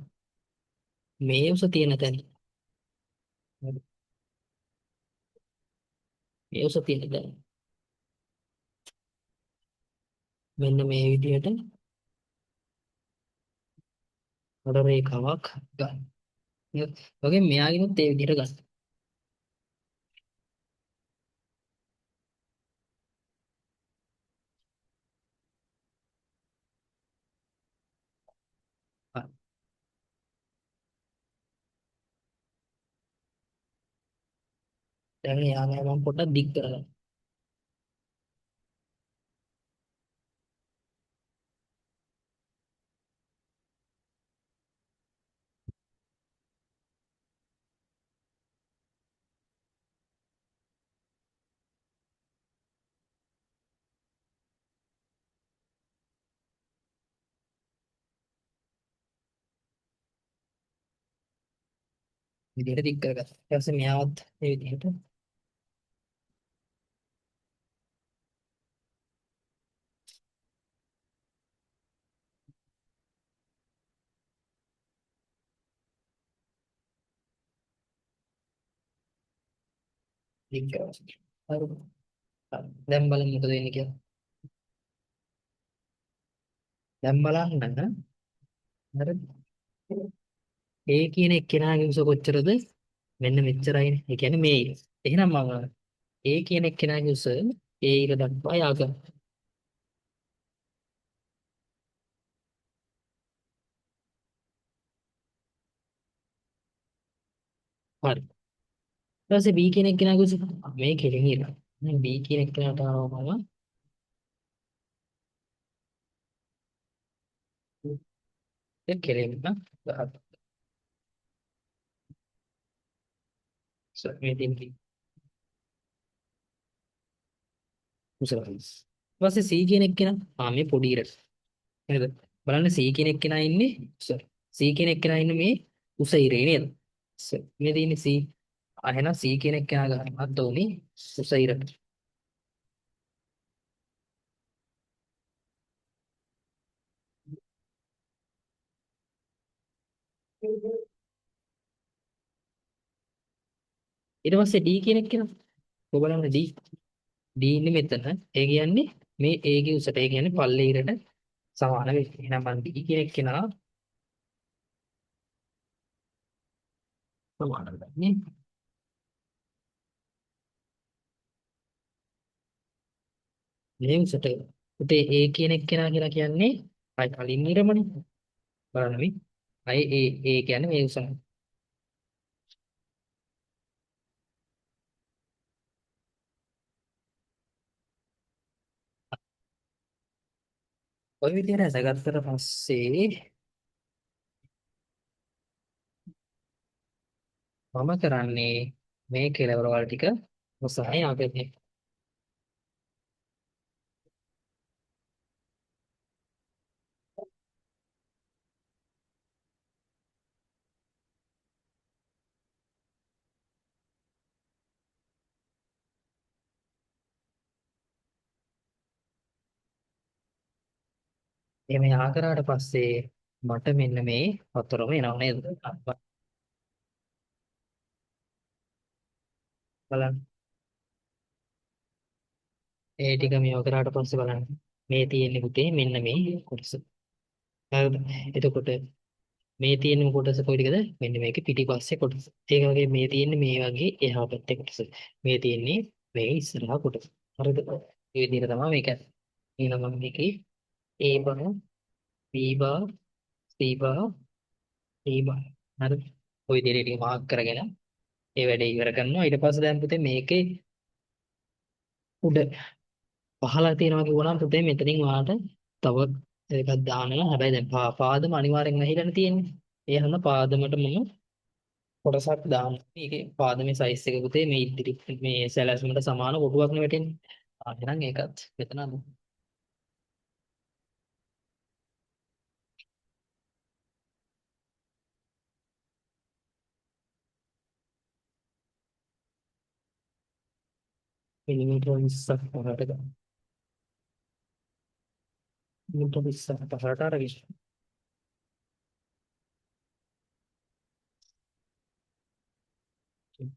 මේ උස තියෙන තැන. හරි. මේ උස තියෙන තැන. මෙන්න මේ විදිහට වඩ රේඛාවක් ගන්න. හරි. ඔගේ මෙයාගෙනුත් ඒ විදිහට ගන්න. හරි. දැන් යාම මම පොඩ්ඩක් දික් කරගන්න. විදිහට දික් කරගන්න. ඊට පස්සේ මෙයාවත් ඒ විදිහට දික් කරගන්න. හරි. හරි. දැන් බලමු මොකද වෙන්නේ කියලා. දැන් බලන්න. හරි. ඒ කියන එක්කෙනාගේ උස කොච්චරද? මෙන්න මෙච්චරයිනේ. ඒ කියන්නේ මේ ඉර. එහෙනම් මම ඒ කියන එක්කෙනාගේ උස ඒ ඉර දක්වා යාගන්න. හරි. ඊට පස්සේ B කියන එක්කෙනාගේ උස මේ කෙලින් ඉර. දැන් B කියන එක්කෙනාට ආවම ඒ කෙලින්ම ගහන්න. මේ තියෙන උස ගන්න. ඊට පස්සේ C කියන එක්කෙනා මේ පොඩි ඉර. නේද? බලන්න C කියන එක්කෙනා ඉන්නේ sorry. C කියන එක්කෙනා ඉන්නේ මේ උස ඉරේ නේද? මේ තියෙන්නේ C. එහෙනම් C කියන එක්කෙනා ගන්නත් ඕනේ උස ඉරට. ඊට පස්සේ D කියන එක්කෙනා. ඔය බලන්න D. D ඉන්නේ මෙතන. ඒ කියන්නේ මේ A ගේ උසට ඒ කියන්නේ පල්ලේ ඉරට සමාන වෙයි. එහෙනම් මම D කියන එක්කෙනා සමාන කරගන්නේ. මේ උසට උතේ A කියන එක්කෙනා කියලා කියන්නේ අය කලින් ඉරමනේ. බලන්න මේ. අය A කියන්නේ මේ උස. ඔය විදිහට ඇසගත්තට පස්සේ මම කරන්නේ මේ කෙලවරවල් ටික උසහාය ආගන්නේ. එහෙම යා කරාට පස්සේ මට මෙන්න මේ වතුරම එනවා නේද? බලන්න. ඒ ටික මේව කරාට පස්සේ බලන්න. මේ තියෙන්නේ පුතේ මෙන්න මේ කොටස. හරිද? එතකොට මේ තියෙන කොටස කොයි ටිකද? මෙන්න මේකේ පිටිපස්සේ කොටස. ඒක වගේ මේ තියෙන්නේ මේ වගේ එහා පැත්තේ කොටස. මේ තියෙන්නේ මේ ඉස්සරහා කොටස. හරිද? මේ විදිහට තමයි මේක. ඊළඟ මම මේකේ A bar B bar C bar D bar හරි. ඔය විදිහට ටික මාර්ක් කරගෙන ඒ වැඩේ ඉවර කරනවා. ඊට පස්සේ දැන් පුතේ මේකේ උඩ පහලා තියෙනවා කිව්වනම් පුතේ මෙතනින් ඔයාලට තව එකක් දානවා. හැබැයි දැන් පාදම අනිවාර්යෙන් නැහිලානේ තියෙන්නේ. ඒ හින්දා පාදමට මම කොටසක් දානවා. මේකේ පාදමේ සයිස් එක පුතේ මේ ඉදිරි මේ සැලැස්මට සමාන කොටුවක් නේ වැටෙන්නේ. එහෙනම් ඒකත් මෙතන මිලිමීටර 20ක් පහළට ගන්න. මිලිමීටර 20ක් පහළට අරගෙන.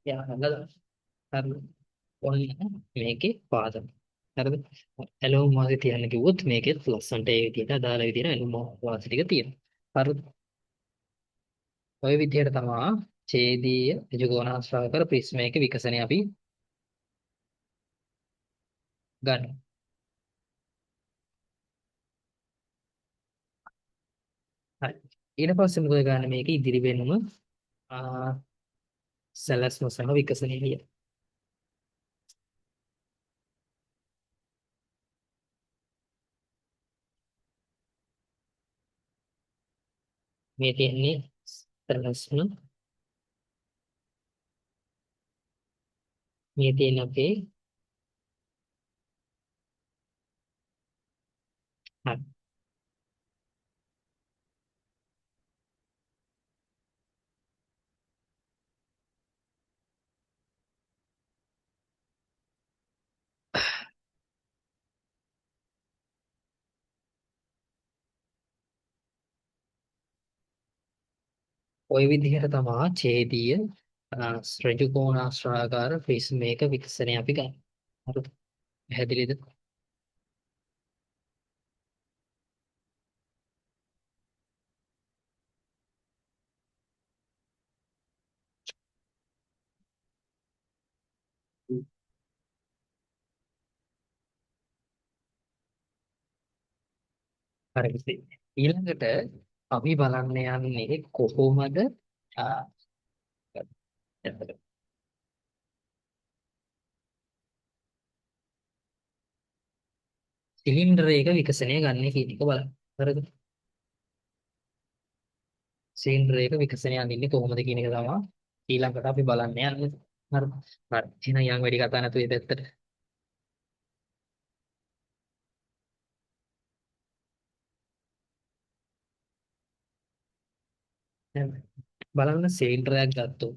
යා හංගලා. හරි. ඔන්න මේකේ පාදම. හරිද? ඇලුම් වාසිය තියන්න කිව්වොත් මේකේ ලස්සන්ට ඒ විදිහට අදාළ විදිහට ඇලුම් වාසිය ටික තියෙනවා. හරිද? ඔය විදිහට තමයි ඡේදීය ත්‍රිකෝණාශ්‍රාවකර ප්‍රිස්මයක විකසනය අපි ගන්න. හරි. ඊට පස්සේ මොකද ගන්න මේක ඉදිරි වෙනුම සැලැස්ම සහ විකසනය ලිය. මේ තියෙන්නේ සැලැස්ම, මේ තියෙන අපේ හරි. ওই විදිහට තමයි ඡේදීය ත්‍රිකෝණාශ්‍රාකාර ප්‍රිස්මයක විකසනය අපි ගන්න. හරිද? පැහැදිලිද? හරි. ඊළඟට අපි බලන්න යන්නේ කොහොමද සිලින්ඩරයක විකසනය ගන්න කියන එක බලන්න. හරිද? සිලින්ඩරයක විකසනය අඳින්නේ කොහොමද කියන එක තමයි ඊළඟට අපි බලන්න යන්නේ. හරිද? හරි. එහෙනම් යම් වැඩි කතා නැතුව ඒ පැත්තට. දැන් බලන්න සිලින්ඩරයක් ගත්තොත්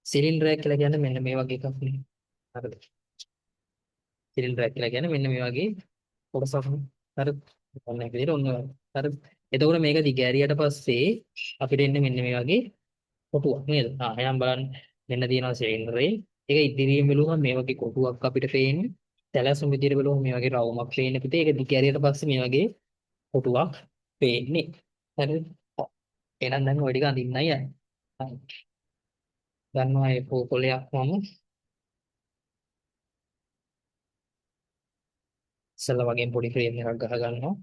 සිලින්ඩරයක් කියලා කියන්නේ මෙන්න මේ වගේ එකක් නේ. හරිද? සිලින්ඩරයක් කියලා කියන්නේ මෙන්න මේ වගේ කොටසක් නේ. හරිද? ඔන්න ඒක විදිහට ඔන්න හරිද? එතකොට මේක දිගෑරියට පස්සේ අපිට එන්නේ මෙන්න මේ වගේ කොටුවක් නේද? එහෙනම් බලන්න මෙන්න තියෙනවා සිලින්ඩරේ. ඒක ඉදිරියෙන් බැලුවම මේ වගේ කොටුවක් අපිට පේන්නේ. සැලැස්ම විදියට බැලුවම මේ වගේ රවුමක් පේන්නේ පිටේ. ඒක දිගෑරියට පස්සේ මේ වගේ කොටුවක් පේන්නේ. හරිද? එහෙනම් දැන් ඔය ටික අඳින්නයි යන්නේ. හරි. ගන්නවා ඒ පොලයක් මම ඉස්සෙල්ලා වගේ පොඩි ෆ්‍රේම් එකක් ගහ ගන්නවා.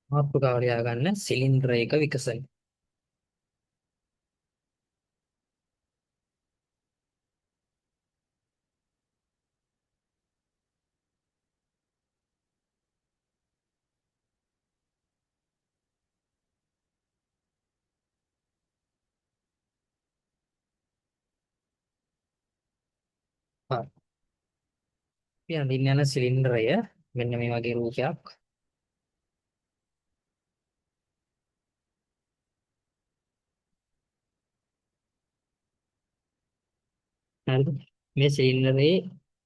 මාතෘකාව ලියා ගන්න සිලින්ඩරයක විකසනය. හරි. අපි අඳින්න යන සිලින්ඩරය මෙන්න මේ වගේ රූපයක්. හරිද? මේ සිලින්ඩරයේ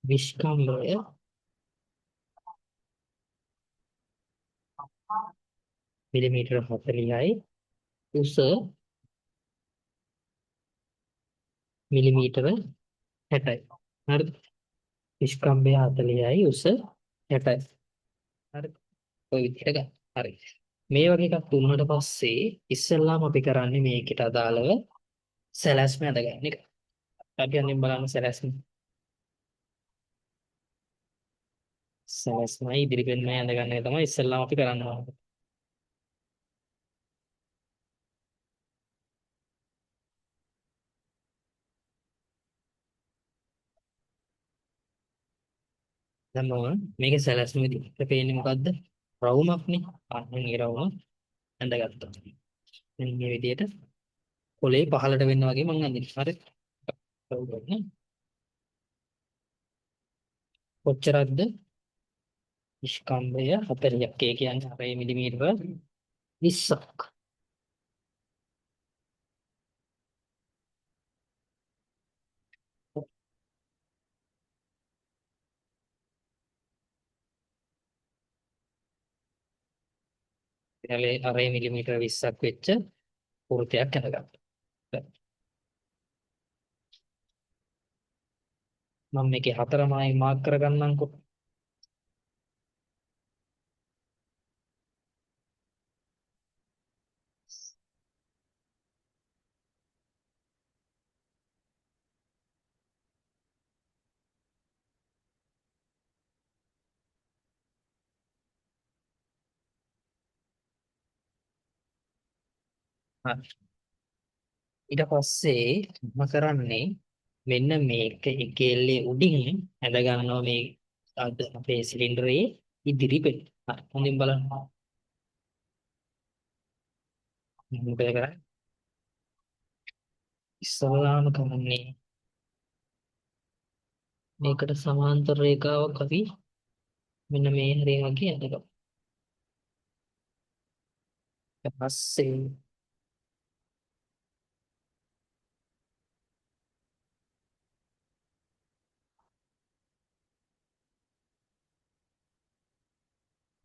විස්කම්භය මිලිමීටර 40යි, උස මිලිමීටර 60යි. හරිද? විස්කම්භය 40යි, උස 60යි. හරිද? ඔය විදිහට ගන්න. හරි. මේ වගේ එකක් දුන්නාට පස්සේ ඉස්සෙල්ලාම අපි කරන්නේ මේකට අදාළව සැලැස්ම අදගන්න එක. අපි අනිත් බලන්න සැලැස්ම. සැලැස්මයි ඉදිරිපෙන්මයි අඳගන්න එක තමයි ඉස්සෙල්ලාම අපි කරන්න ඕනේ. දැන් මම මේකේ සැලැස්ම විදිහට පේන්නේ මොකද්ද? රවුමක්නේ. අන්න ඒ රවුම ඇඳගත්තා. මෙන්න මේ විදිහට කොලේ පහළට වෙන්න වගේ මම අඳිනවා. හරි. රවුමක් කොච්චරක්ද? නිෂ්කම්භය 40ක්. ඒ කියන්නේ 6 මිලිමීටර 20ක්. ඊළඟ 6 මිලිමීටර 20ක් වෙච්ච වෘතයක් ඇඳගත්තා. මම මේකේ හතරමයි මාර්ක් කරගන්නම්කො. හරි. ඊට පස්සේ මම කරන්නේ මෙන්න මේක එකෙල්ලේ උඩින් ඇඳ ගන්නවා මේ අද අපේ සිලින්ඩරේ ඉදිරි පෙළ. හරි. හොඳින් බලන්න. මොකද කරන්නේ? ඉස්සරහාම කරන්නේ මේකට සමාන්තර රේඛාවක් අපි මෙන්න මේ හරිය වගේ ඇඳගමු. ඊට පස්සේ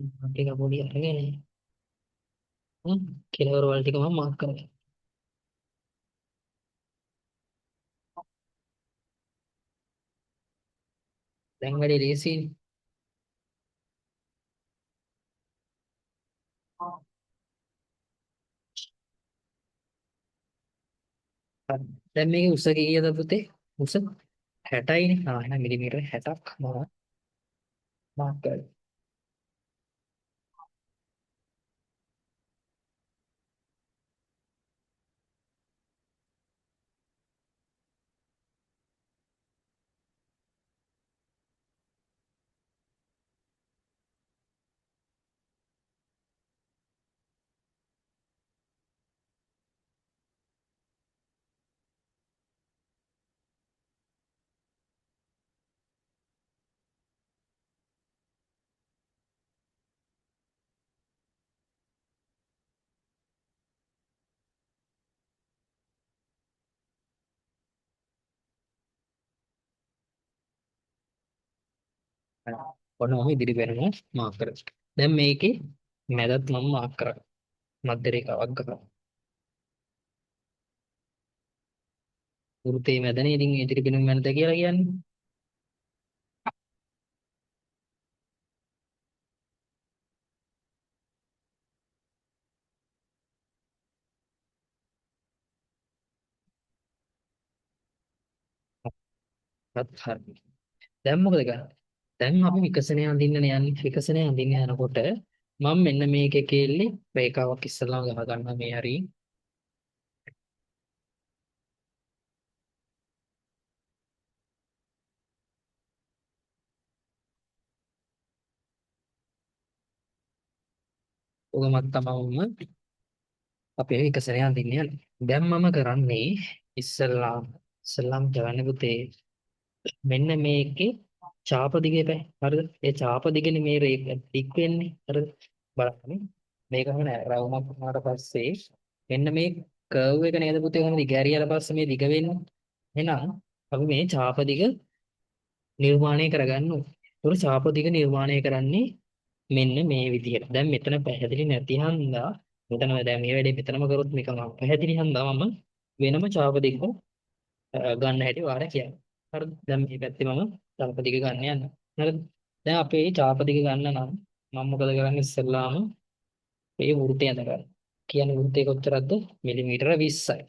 ටික පොඩි අරගෙන කෙලවර වල ටික මම මාර්ක් කරගන්නවා. දැන් වැඩි ලේසියි. හරි. දැන් මේකේ උස කීයද පුතේ? උස 60යිනේ. එහෙනම් මිලිමීටර 60ක් මම මාර්ක් කරනවා. ඔන්න මම ඉදිරි වෙනවා මාර්ක් කරලා. දැන් මේකේ මැදත් මම මාර්ක් කරා. මධ්‍ය රේඛාවක් ගන්නවා. වෘත්තයේ මැදනේ ඉතින් ඉදිරි පිනුම් මැද කියලා කියන්නේ. හත් හරි. දැන් මොකද කරන්නේ? දැන් අපි විකසනය අඳින්න යන්නේ. විකසනය අඳින්න යනකොට මම මෙන්න මේකේ කෙල්ලේ රේඛාවක් ඉස්සලා ගහ ගන්නවා මේ හරිය. උගමත් තමවම අපේ විකසනය අඳින්න යන්නේ. දැන් මම කරන්නේ ඉස්සල්ලාම් කරන්න පුතේ මෙන්න මේකේ චාප දිගේ බෑ. හරිද? ඒ චාප දිගනේ මේ රේඛ ටික් වෙන්නේ. හරිද? බලන්න. මේක හොන රවුමක් වුණාට පස්සේ මෙන්න මේ කර්ව් එක නේද පුතේ කොහොමද දිග ඇරියට පස්සේ මේ දිග වෙන්නේ. එහෙනම් අපි මේ චාප දිග නිර්මාණය කරගන්න ඕනේ. ඒතකොට චාප දිග නිර්මාණය කරන්නේ මෙන්න මේ විදිහට. දැන් මෙතන පැහැදිලි නැති හන්දා මෙතන දැන් මේ වැඩේ මෙතනම කරොත් මේක මම පැහැදිලි හන්දා මම වෙනම චාප දිග ගන්න හැටි වාර කියන්නේ. හරිද? දැන් මේ පැත්තේ මම චාප දිග ගන්න යනවා. හරිද? දැන් අපේ චාප දිග ගන්න නම් මම මොකද කරන්නේ ඉස්සෙල්ලාම මේ වෘත්තය ඇඳ ගන්න. කියන්නේ වෘත්තය කොච්චරද? මිලිමීටර 20යි.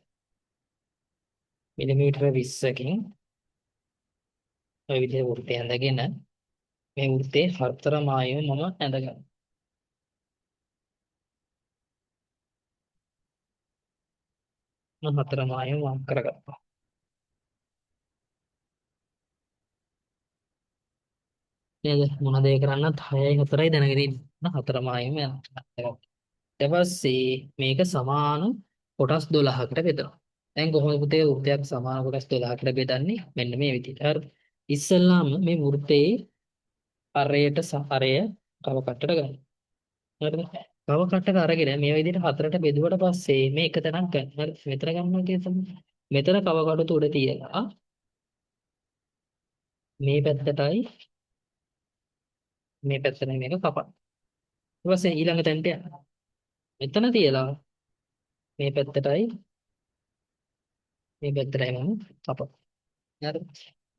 මිලිමීටර 20කින් ඔය විදිහේ වෘත්තය ඇඳගෙන මේ වෘත්තේ හතර මායම මම ඇඳ ගන්නවා. මම හතර මායම වම් කරගත්තා. නේද? මොන දේ කරන්නත් 6යි 4යි දැනගෙන ඉන්න හතර මායම යනවා. ඊට පස්සේ මේක සමාන කොටස් 12කට බෙදනවා. දැන් කොහොමද පුතේ වෘත්තයක් සමාන කොටස් 12කට බෙදන්නේ? මෙන්න මේ විදිහට. හරි. ඉස්සෙල්ලාම මේ වෘත්තයේ අරයට අරය කව කට්ටට ගන්න. හරිද? කව කට්ටක අරගෙන මේ විදිහට හතරට බෙදුවට පස්සේ මේ එක තැනක් ගන්න. හරි. මෙතන ගන්නවා කියන්නේ මෙතන කව කටු උඩ තියලා මේ පැත්තටයි මේ පැත්තටයි මේක කපන්න. ඊට පස්සේ ඊළඟ තැනට යන්න. මෙතන තියලා මේ පැත්තටයි මේ පැත්තටයි මම කපන්න. හරි.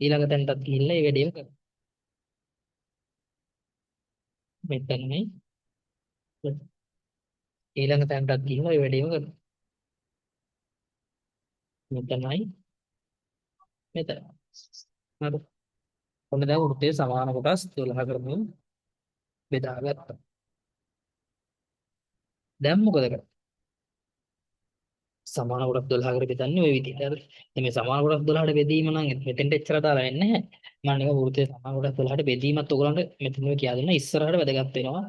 ඊළඟ තැනටත් ගිහිල්ලා ඒ වැඩේම කරනවා. මෙතනයි ඊළඟ තැනටත් ගිහිල්ලා ඒ වැඩේම කරනවා. මෙතනයි මෙතන. හරි. ඔන්න දැන් වෘත්තයේ සමාන කොටස් 12කට බෙදාගත්තා. දැන් මොකද කරන්නේ? සමාන කොටස් 12කට බෙදන්නේ ওই විදිහට. හරි. ඉතින් මේ සමාන කොටස් 12ට බෙදීම නම් මෙතෙන්ට එච්චර දාලා වෙන්නේ නැහැ. මම නිකන් වෘත්තයේ සමාන කොටස් 12ට බෙදීමත් ඔයගලන්ට මෙතන කියලා දුන්නා. ඉස්සරහට වැදගත් වෙනවා.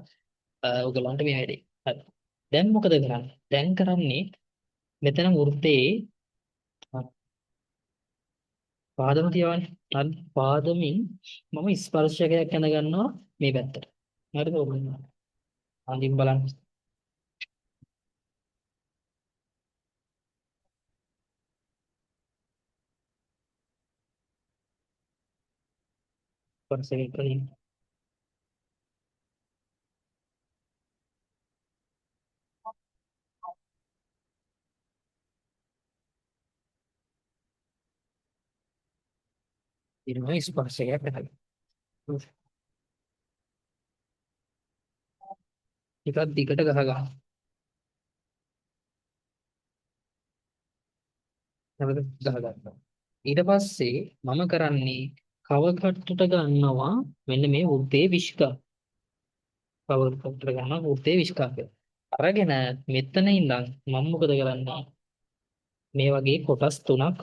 ඔයගලන්ට මේ වැඩේ. හරි. දැන් මොකද කරන්නේ? දැන් කරන්නේ මෙතන වෘත්තයේ පාදම තියවන්නේ. හරි. පාදමින් මම ස්පර්ශකයක් ඇඳ ගන්නවා මේ පැත්තට. හරිද? ඔන්න. අඳින් බලන්න. ස්පර්ශකයක් කරගෙන. ඊළඟ ස්පර්ශකයක් ඇඳ ගන්න. ටිකක් දිගට ගහ ගන්න. හරිද? ගහ ගන්නවා. ඊට පස්සේ මම කරන්නේ කව කට්ටට ගන්නවා මෙන්න මේ වෘත්තයේ විශ්කා. කව කට්ටට ගන්නවා වෘත්තයේ විශ්කාක. අරගෙන මෙතන ඉඳන් මම මොකද කරන්නේ? මේ වගේ කොටස් තුනක්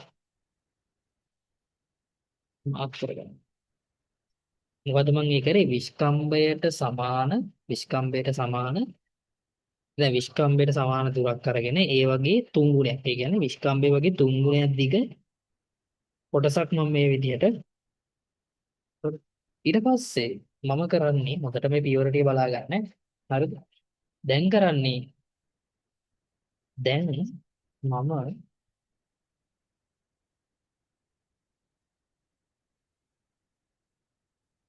මාක් කරගන්න. මොකද මම ඒ කරේ විස්කම්බයට සමාන දැන් විස්කම්බයට සමාන දුරක් අරගෙන ඒ වගේ තුන් ගුණයක්. ඒ කියන්නේ විස්කම්බේ වගේ තුන් ගුණයක් දිග කොටසක් මම මේ විදිහට ඊට පස්සේ මම කරන්නේ හොඳට මේ පියවර ටික බලා ගන්න. හරිද? දැන් කරන්නේ දැන් මම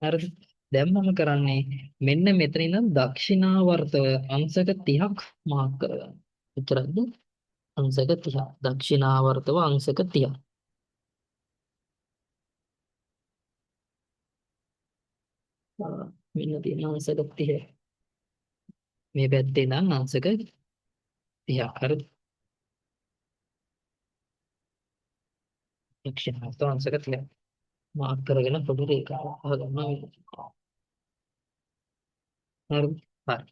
හරිද? දැන් මම කරන්නේ මෙන්න මෙතන ඉඳන් දක්ෂිනාවර්තව අංශක 30ක් මාක් කරගන්න. එතරම්ද? අංශක 30ක්. දක්ෂිනාවර්තව අංශක 30ක්. මෙන්න තියෙන අංශක 30. මේ පැත්තේ ඉඳන් අංශක 30ක්. හරිද? දක්ෂිනාවර්තව අංශක 30ක්. මාක් කරගෙන පොඩි රේඛාවක් හදන්න. හරිද? හරි.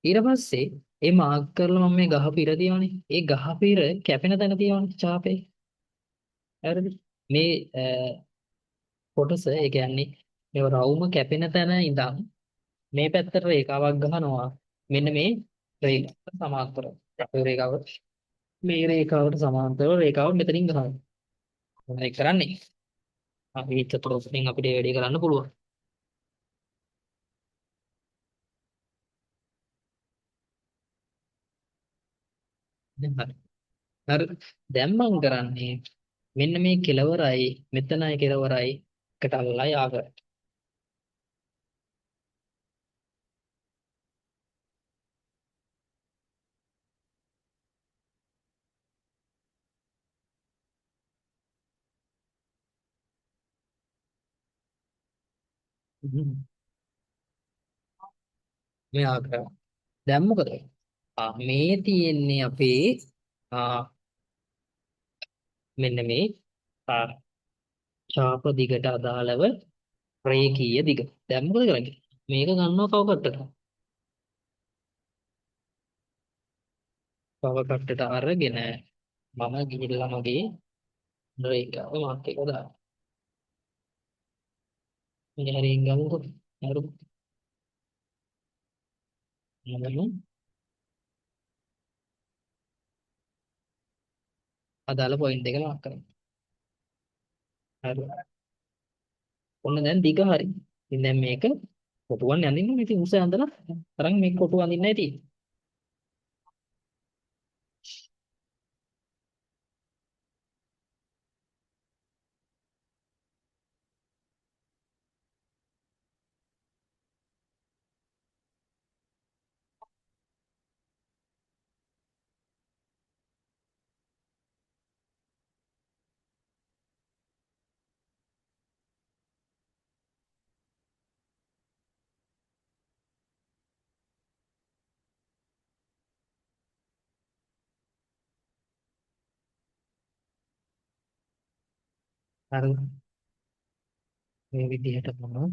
ඊට පස්සේ ඒ මාක් කරලා මම මේ ගහ පිර තියවනේ. ඒ ගහ පිර කැපෙන තැන තියවනේ ඡාපේ. හරිද? මේ කොටස ඒ කියන්නේ මේ රවුම කැපෙන තැන ඉඳන් මේ පැත්තට රේඛාවක් ගහනවා. මෙන්න මේ රේඛාවට සමාන්තරව. ඒ රේඛාව මේ රේඛාවට සමාන්තරව රේඛාව මෙතනින් ගහනවා. මොනවද කරන්නේ? අපි චතුරස්‍රයෙන් අපිට ඒ වැඩේ කරන්න පුළුවන්. දැන් හරි. හරි. දැන් මම කරන්නේ මෙන්න මේ කෙලවරයි මෙතනයි කෙලවරයි එකට අල්ලලා යාග. මේ ආග. දැන් මොකද? මේ තියෙන්නේ අපේ ආ මෙන්න මේ ආ, ඡාප දිගට අදාළව රේඛීය දිග. දැන් මොකද කරන්නේ? මේක ගන්නවා කව කට්ටට. කව කට්ටට අරගෙන මම ගිහිල්ලා මගේ රේඛාව මාත් එක දානවා. මේ හරියෙන් ගමුකෝ. හරි. මම අදාළ පොයින්ට් එක මාක් කරනවා. හරි. ඔන්න දැන් දිග හරි. ඉතින් දැන් මේක කොටුවන් යන්නින්න ඉතින් උස ඇඳලා තරම් මේක කොටුව අඳින්නයි තියෙන්නේ. හරි. මේ විදිහට මම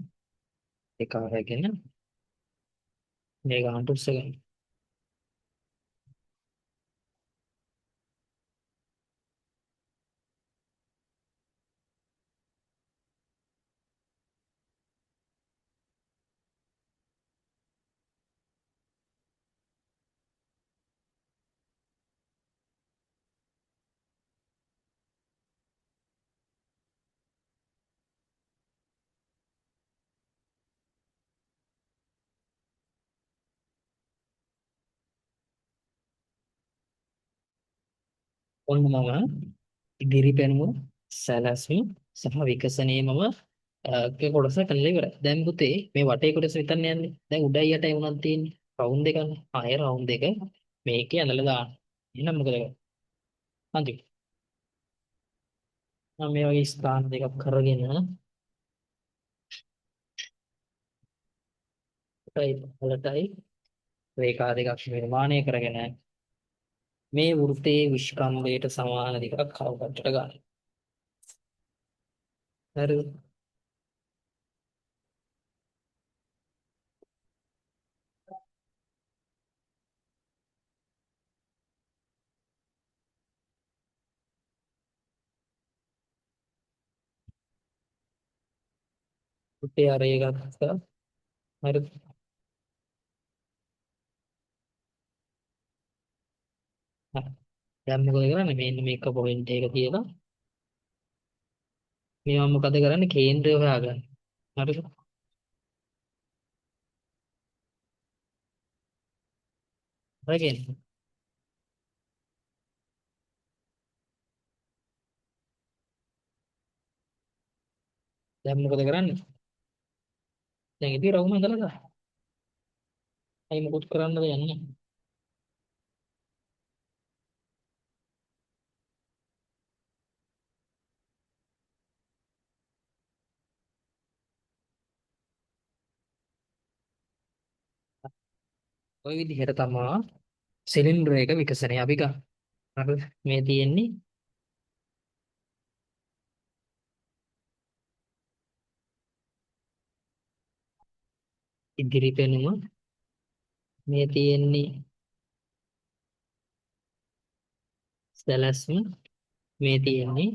ඒක අරගෙන මේක අඳුරස ගන්න. ඔන්න මම ඉදිරි පෙනුම සැලැස්ම සහ විකසනයේ මම ඒ කොටස කළා ඉවරයි. දැන් පුතේ මේ වටේ කොටස විතරනේ යන්නේ. දැන් උඩයි යටයි උනක් තියෙන්නේ. රවුන්ඩ් එකනේ. ආයෙ රවුන්ඩ් එක මේකේ ඇනලා දාන්න. එහෙනම් මොකද කරන්නේ? අන්තිම. මම මේ වගේ ස්ථාන දෙකක් කරගෙන කොටයි පළටයි රේඛා දෙකක් නිර්මාණය කරගෙන මේ වෘත්තයේ විස්කම්භයට සමාන දෙකක් කවකටට ගන්න. හරිද? වෘත්තය අරය ගත්තා. හරිද? හරි. දැන් මොකද කරන්නේ? මෙන්න මේක පොයින්ට් එක තියලා මේවා මොකද කරන්නේ? කේන්ද්‍රය හොයාගන්න. හරිද? හරිද? දැන් මොකද කරන්නේ? දැන් ඉතින් රවුම හදලා ගන්න. අයි මොකුත් කරන්නද යන්නේ? ওই විදිහට තමයි සිලින්ඩර් එක විකසනය අපි ගන්න. හරිද? මේ තියෙන්නේ ඉදිරි පෙනුම මේ තියෙන්නේ සැලැස්ම, මේ තියෙන්නේ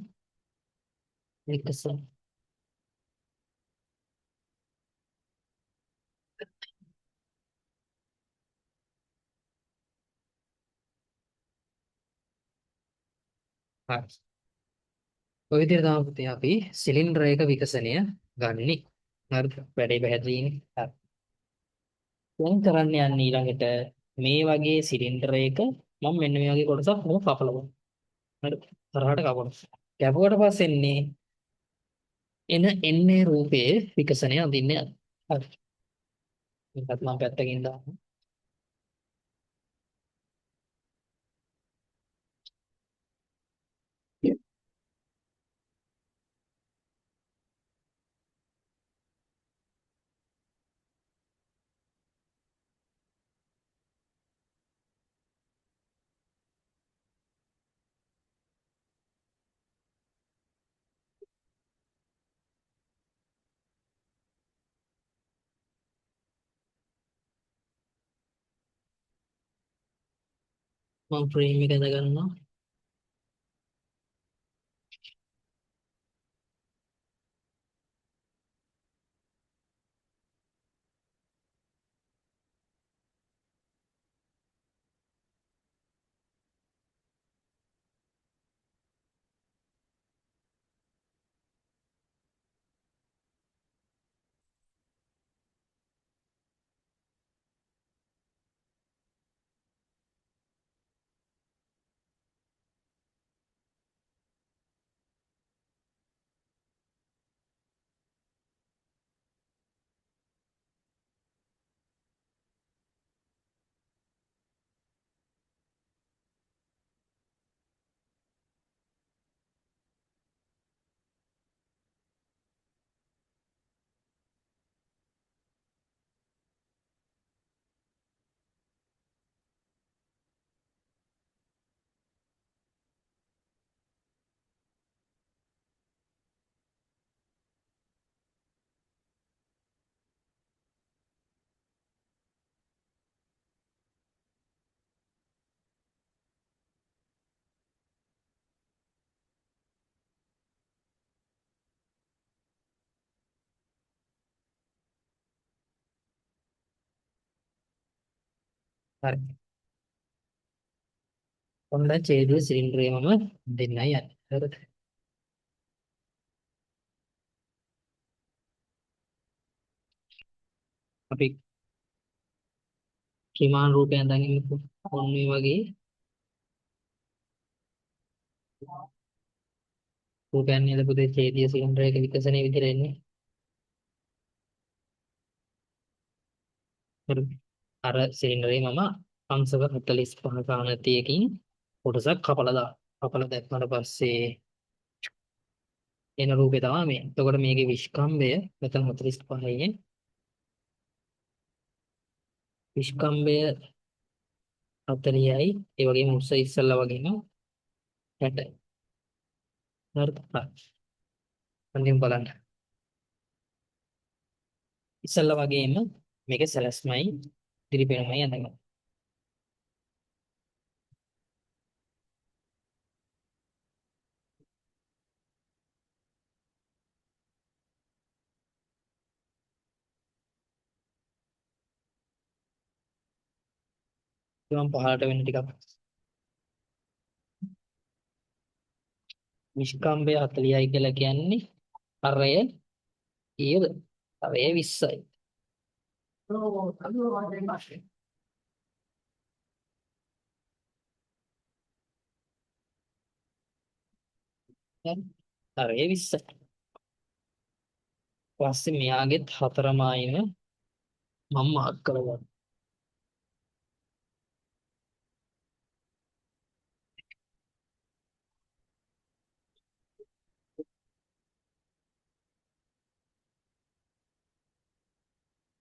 විකසන. හරි. ඔය විදිහට තමයි පුතේ අපි සිලින්ඩරයක විකසනය ගන්නෙ. හරිද? වැඩේ පැහැදිලිනේ. හරි. දැන් කරන්න යන්නේ ඊළඟට මේ වගේ සිලින්ඩරයක මම මෙන්න මේ වගේ කොටසක් මොකක් කපලා. හරි. තරහට කපනවා. කැපුවට පස්සේ එන්නේ රූපයේ විකසනය අඳින්නේ. හරි. මේකත් මම පැත්තකින් දානවා. මම ෆ්‍රේම් එක ඇද ගන්නවා. හරි. ඔන්න ඡේදයේ සිලින්ඩරය මම දෙන්නයි යන්නේ. හරිද? අපි ත්‍රිමාන රූපය අඳගන්නකො. ඔන්න මේ වගේ රූපයන් නේද පුතේ ඡේදයේ සිලින්ඩරයක විකසනයේ විදිහට එන්නේ. හරිද? අර සිලින්ඩරේ මම අංශක 45 ගානතියකින් කොටසක් කපලා දානවා. කපලා දැම්මට පස්සේ එන රූපේ තමයි මේ. එතකොට මේකේ විස්කම්භය මෙතන 45යි. විස්කම්භය 40යි. ඒ වගේම උස්ස ඉස්සල්ලා වගේම 60යි. හරිද? හරි. අන්තිම බලන්න. ඉස්සල්ලා වගේම මේකේ සැලැස්මයි දිලිපෙනමයි අඳගන්න. මම පහළට වෙන ටිකක් විස්කම්භය 40යි කියලා කියන්නේ අරය ඊයද? අරය 20යි. හරි. අරය 20යි. පස්සේ මෙයාගෙත් හතරම ආයෙම මම මාර්ක් කරගන්නවා.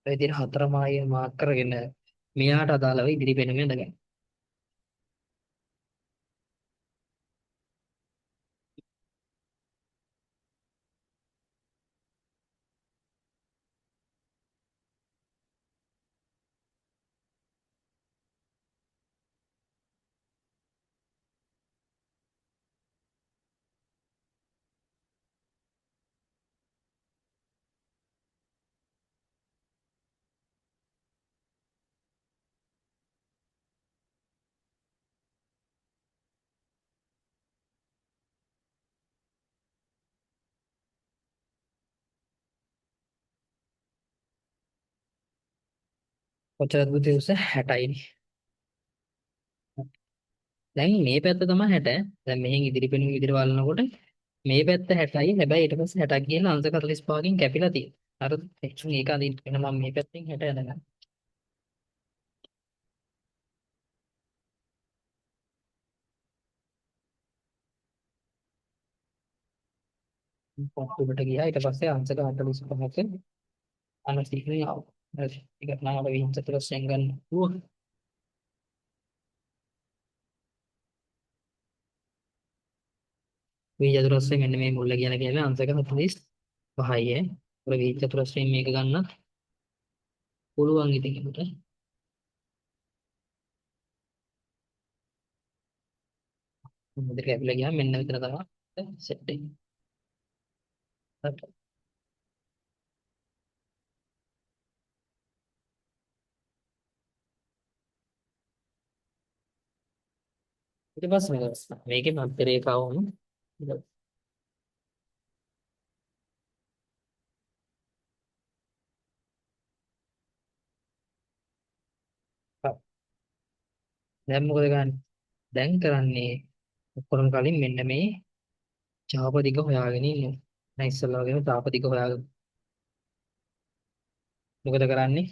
ඒ විදිහට හතරම ආයෙම මාර්ක් කරගෙන මෙයාට අදාළව ඉදිරි පෙනුම ඇඳගන්න. කොච්චරද පුතේ උස 60යි. දැන් මේ පැත්ත තමයි 60. දැන් මෙහෙන් ඉදිරි පෙනුම විදිහට බලනකොට මේ පැත්ත 60යි. හැබැයි ඊට පස්සේ 60ක් ගිහලා අංශ 45කින් කැපිලා තියෙනවා. හරිද? එහෙනම් ඒක අදින්න වෙන මම මේ පැත්තෙන් 60 යදගන්න. පොත්තුකට ගියා. ඊට පස්සේ අංශක 45ක අනතිකේ ආවා. හරි. ඒක නම් අපේ විහිංසතරයෙන් ගන්න පුළුවන්. මේ චතුරස්‍රය මෙන්න මේ මුල්ල කියන කියන්නේ අංශක 45යි ඈ. ඔය මේ චතුරස්‍රයෙන් මේක ගන්නත් පුළුවන් ඉතින් ඒකට. මුදල් කැපිලා ගියාම මෙන්න මෙතන තමයි සෙට් එක. හරි. ඊට පස්සේ මේකේ මධ්‍ය රේඛාව වුණු දැන් මොකද ගන්න? දැන් කරන්නේ ඔක්කොම කලින් මෙන්න මේ චාප දිග හොයාගෙන ඉන්නවා. දැන් ඉස්සෙල්ලා වගේම චාප දිග හොයාගෙන මොකද කරන්නේ?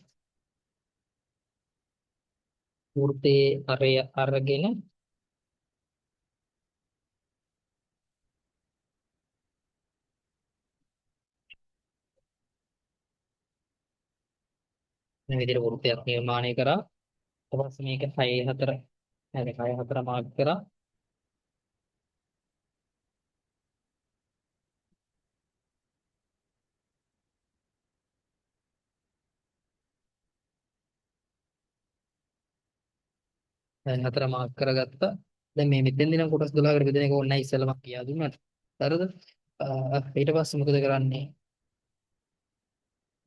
වෘත්තයේ අරය අරගෙන මේ විදිහට වෘත්තයක් නිර්මාණය කරා. ඊට පස්සේ මේක 6 4 නැද 6 4 මාර්ක් කරා. දැන් 4 මාර්ක් කරගත්තා. දැන් මේ මෙතෙන් දින කොටස් 12කට බෙදෙන එක ඕනේ නැහැ ඉස්සෙල්ලාම කියා දුන්නාට. හරිද? ඊට පස්සේ මොකද කරන්නේ?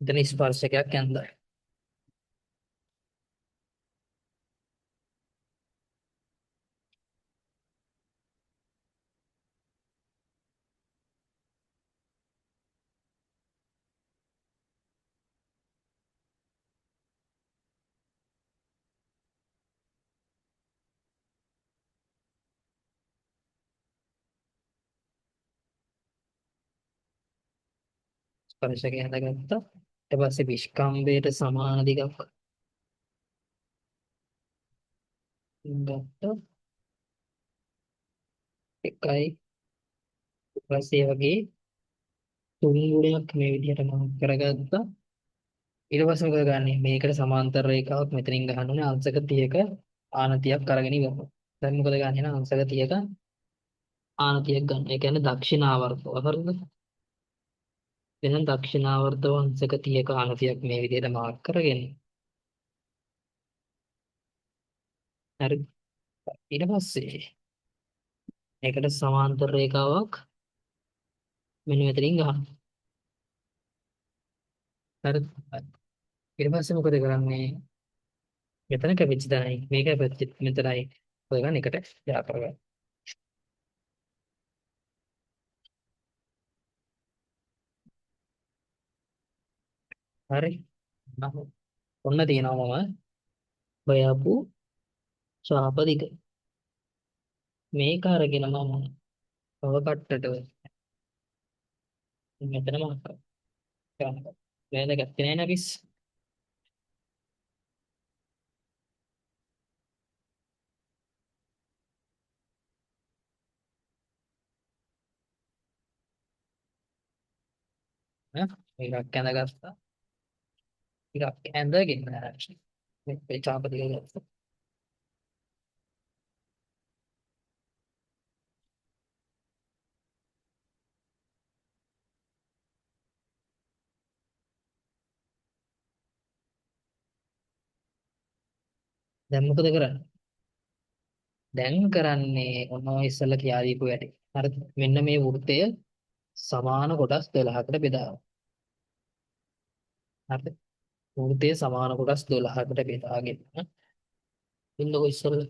එතන ස්පර්ශකයක් ඇඳලා. ස්පර්ශකය ඇඳගත්තා. ඊට පස්සේ විස්කම්බයට සමාන දිගක් ගත්තා. එකයි ඊට පස්සේ වගේ තුන් ගුණයක් මේ විදිහට මම කරගත්තා. ඊට පස්සේ මොකද ගන්නෙ? මේකට සමාන්තර රේඛාවක් මෙතනින් ගහන්න ඕනේ අංශක 30ක ආනතියක් අරගෙන ඉවරයි. දැන් මොකද ගන්නෙ? නම් අංශක 30ක ආනතියක් ගන්න. ඒ කියන්නේ දක්ෂිනාවර්තව. හරිද? එහෙනම් දක්ෂිනාවර්තව අංශක 30ක ආනතියක් මේ විදිහට මාර්ක් කරගෙන. හරි. ඊට පස්සේ මේකට සමාන්තර රේඛාවක් මෙන්න මෙතනින් ගහන්න. හරිද? ඊට පස්සේ මොකද කරන්නේ? මෙතන කැපිච්ච තැනයි මේක කැපිච්ච මෙතනයි ඔය ගන්න එකට යා කරගන්න. හරි. ඔන්න තියෙනවා මම හොයාපු ශාපදික. මේක අරගෙන මම තව කට්ටට මෙතන මාක් කරන්න. නේද ගත්තේ නැහැ නේද? මේකක් ඇඳගත්තා. ටිකක් ඇඳගෙන මේ ශාපදික ගත්තා. දැන් මොකද කරන්නේ? දැන් කරන්නේ ඔන්න ඔය ඉස්සෙල්ලා කියා දීපු වැඩේ. හරිද? මෙන්න මේ වෘත්තය සමාන කොටස් 12කට බෙදාගන්න. හරිද? වෘත්තය සමාන කොටස් 12කට බෙදාගෙන ඉන්නකො ඉස්සෙල්ලා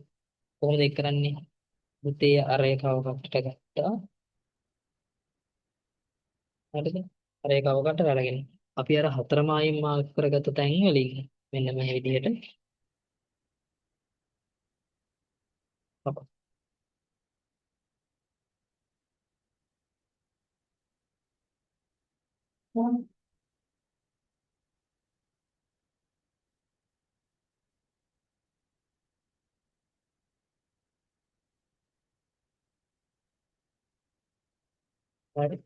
කොහොමද ඒක කරන්නේ? වෘත්තයේ අරේඛාව කටට ගත්තා. හරිද? අරේඛාව කටට අරගෙන අපි අර හතර මායිම් මාර්ක් කරගත්ත තැන් වලින් මෙන්න මේ විදිහට හරි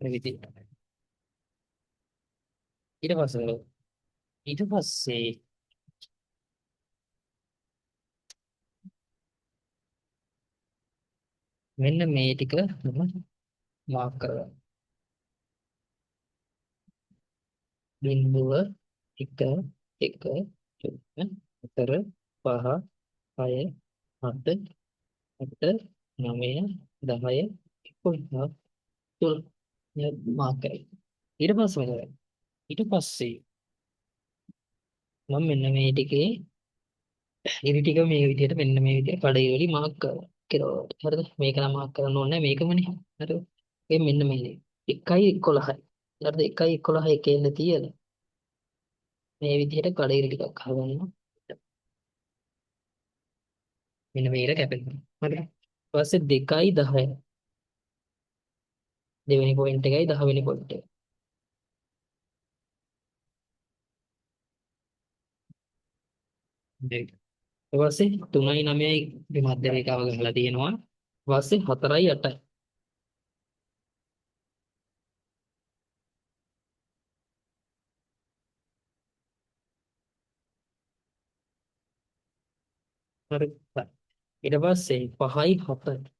මේ විදිහට ඊට පස්සේ මෙන්න මේ ටික මම මාක් කරගන්න. බිඳුව 1 1 4 5 6 7 8 9 10 11 12 මාක් කරයි. ඊට පස්සේ මොකද? ඊට පස්සේ මම මෙන්න මේ ටිකේ ඉරි ටික මේ විදිහට මෙන්න මේ විදිහට කඩේ වලින් මාක් කරනවා. කෙරවට. හරිද? මේක නම් මාක් කරන්න ඕනේ නැහැ මේකමනේ. හරිද? ඒ මෙන්න මේ 1:11යි. හරිද? 1:11 එකෙන්ද තියලා මේ විදිහට කඩේ ඉරි ටිකක් අහගන්නවා. මෙන්න මේක කැපෙනවා. හරිද? ඊට පස්සේ 2:10 දෙවෙනි පොයින්ට් එකයි 10 වෙනි පොයින්ට් එක. දෙක. ඊට පස්සේ 3:9යි මධ්‍ය රේඛාව ගහලා තියෙනවා. ඊට පස්සේ 4:8යි. හරි. ඊට පස්සේ 5යි 7යි.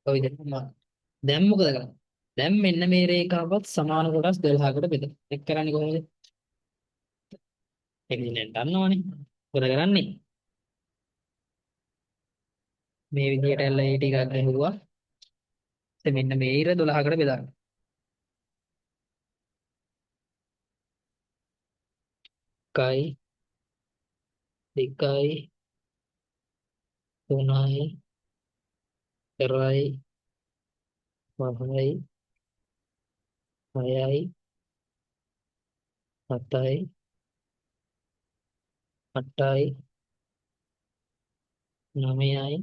ඔය විදිහට දැන් මොකද කරන්නේ? දැන් මෙන්න මේ රේඛාවත් සමාන කොටස් 12කට බෙදලා. එක් කරන්නේ කොහොමද? ඒක ඉතින් දැන් දන්නවනේ. මොකද කරන්නේ? මේ විදිහට LA ටිකක් ගහුවා. ඉතින් මෙන්න මේ ඉර 12කට බෙදන්න. 1යි 2යි 3යි 4යි 5යි 6යි 7යි 8යි 9යි 10යි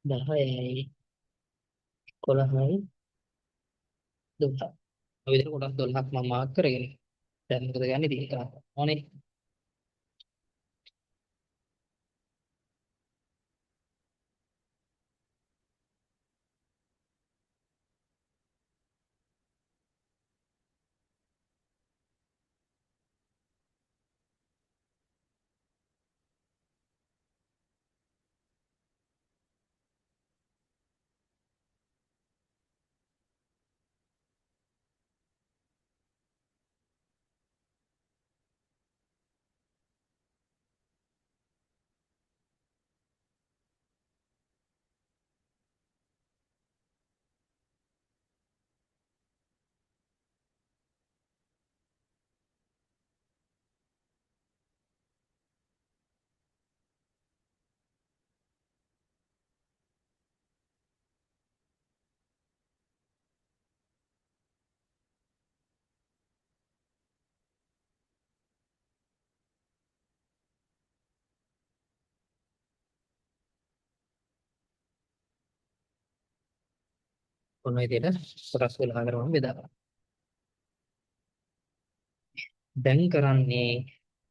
11යි 12යි. ඔය විදිහට කොටස් 12ක් මම මාක් කරගෙන දැන් මොකද ගන්නේ? ඉතින් කරන්න ඕනේ. ඔන්න ඔය විදිහට කොටස් 12කට මම බෙදා. දැන් කරන්නේ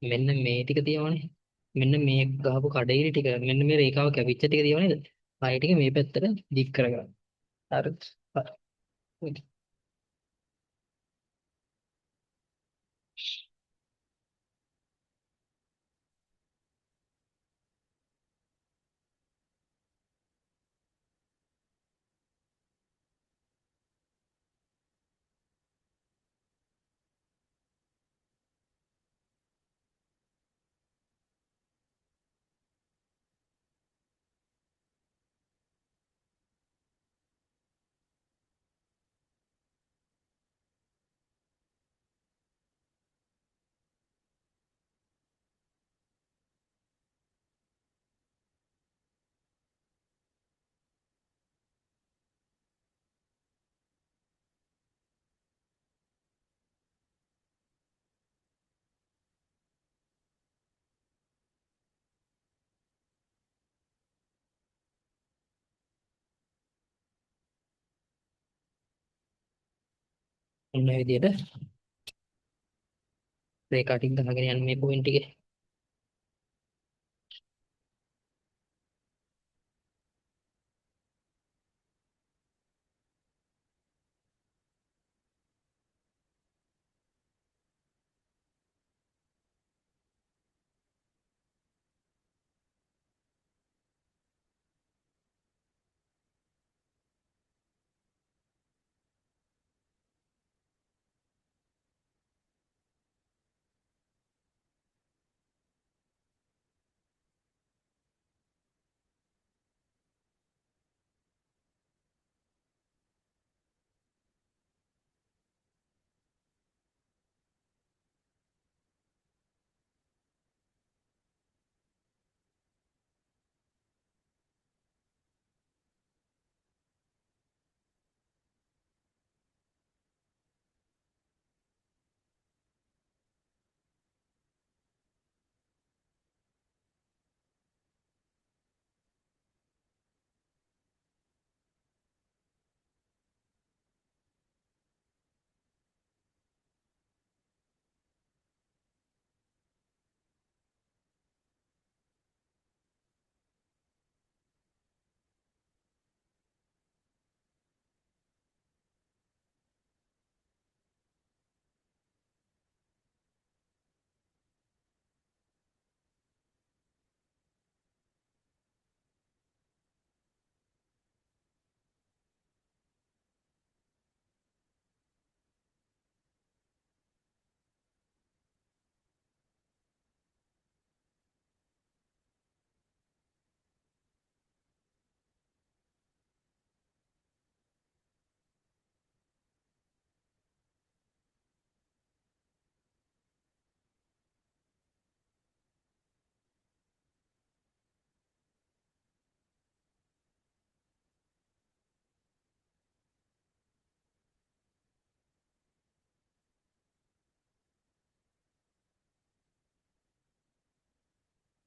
මෙන්න මේ ටික තියෙනවනේ. මෙන්න මේ ගහපු කඩේලි ටික මෙන්න මේ රේඛාව කැපිච්ච ටික තියෙනව නේද? ආයෙ ටික මේ පැත්තට දික් කරගන්න. හරි. හරි. ඔන්න ඔය විදිහට රේඛා ටික ගහගෙන යන්න මේ පොයින්ට් එකේ.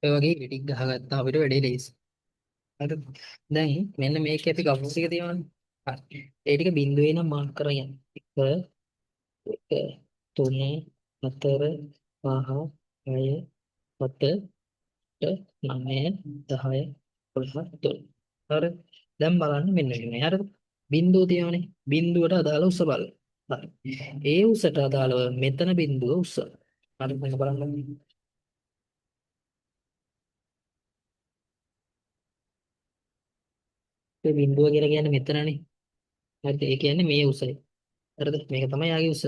ඔය වගේ ටික ගහගත්තා අපිට වැඩේ ලේසි. හරිද? දැන් මෙන්න මේකේ අපි ගබ්ස් ටික තියෙනවානේ. හරි. ඒ ටික බිඳුවේ නම් මාර්ක් කරගෙන 1 1 3 4 5 6 7 9 10 11 12. හරි. දැන් බලන්න මෙන්න මේ. හරිද? බිඳුව තියෙනවානේ. බිඳුවට අදාළ උස බලන්න. හරි. ඒ උසට අදාළව මෙතන බිඳුව උස. හරි මේක බලන්න. මේ බිඳුව කියලා කියන්නේ මෙතනනේ. හරිද? ඒ කියන්නේ මේ උසයි. හරිද? මේක තමයි යාගේ උස.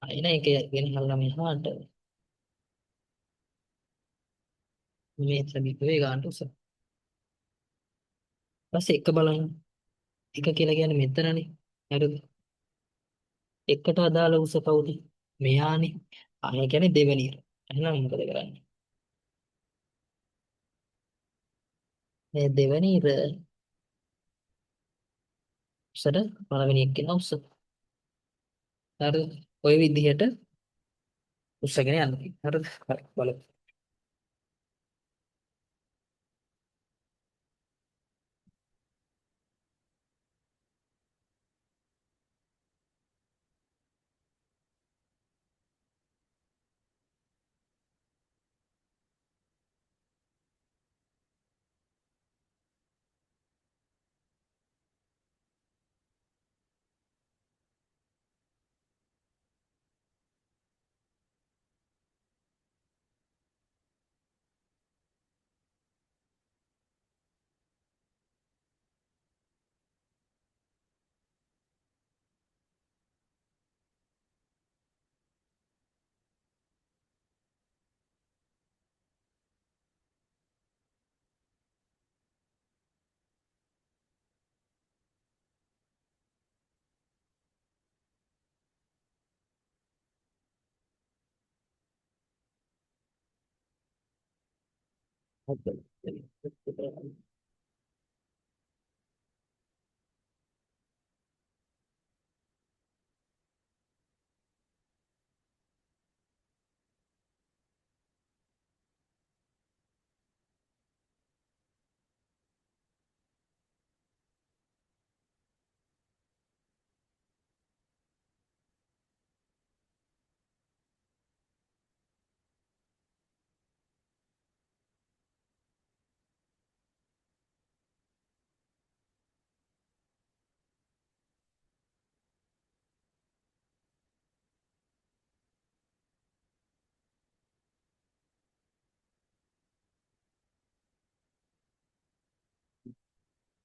එන එක ගෙනහල්ලා මෙහාට මේ ශ්‍රමිකවේ ගන්නට උස. ඊපස්සේ එක බලන්න. එක කියලා කියන්නේ මෙතනනේ. හරිද? එකට අදාළ උස කවුද? මෙයානේ. ආය කියන්නේ දෙවෙනි එක. එහෙනම් මොකද කරන්නේ? මේ දෙවෙනි ඉර උසට පළවෙනි එක්කෙනා උස. හරිද? ඔය විදිහට උස්සගෙන යන්න තියෙනවා. හරිද? හරි බලමු.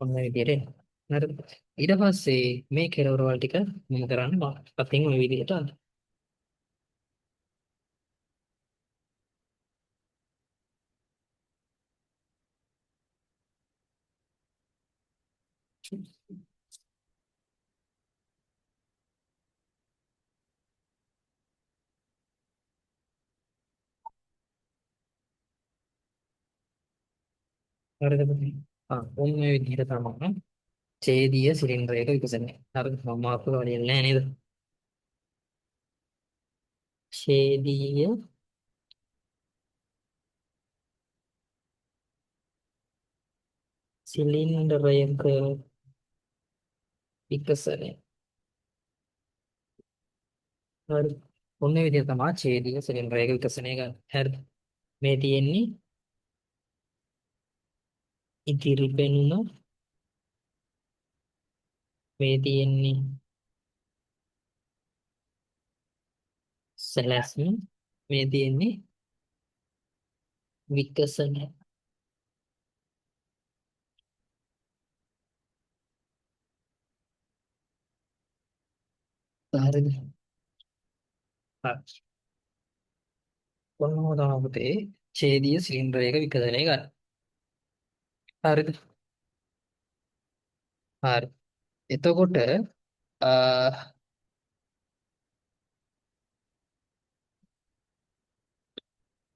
ඔන්න ඔය විදිහට එනවා. හරිද? ඊට පස්සේ මේ කෙලවර වල ටික මොන කරන්නේ පතින් ඔය විදිහට අල්ල. හරිද පුතේ? ඔන්න ඔය විදිහට තමයි ඡේදීය සිලින්ඩරයක විකසනය. හරිද? මම මාතෘකාව ලියන්නේ නැහැ නේද? ඡේදීය සිලින්ඩරයක විකසනය. හරි. ඔන්න ඔය විදිහට තමයි ඡේදීය සිලින්ඩරයක විකසනය ගන්න. හරිද? මේ තියෙන්නේ ඉදිරි පෙනුම, මේ තියෙන්නේ සැලැස්ම, මේ තියෙන්නේ විකසනය. හරිද? හරි. ඔන්නම තමයි පුතේ ඡේදීය සිලින්ඩරයක විකසනය ගන්න. හරිද? හරි. එතකොට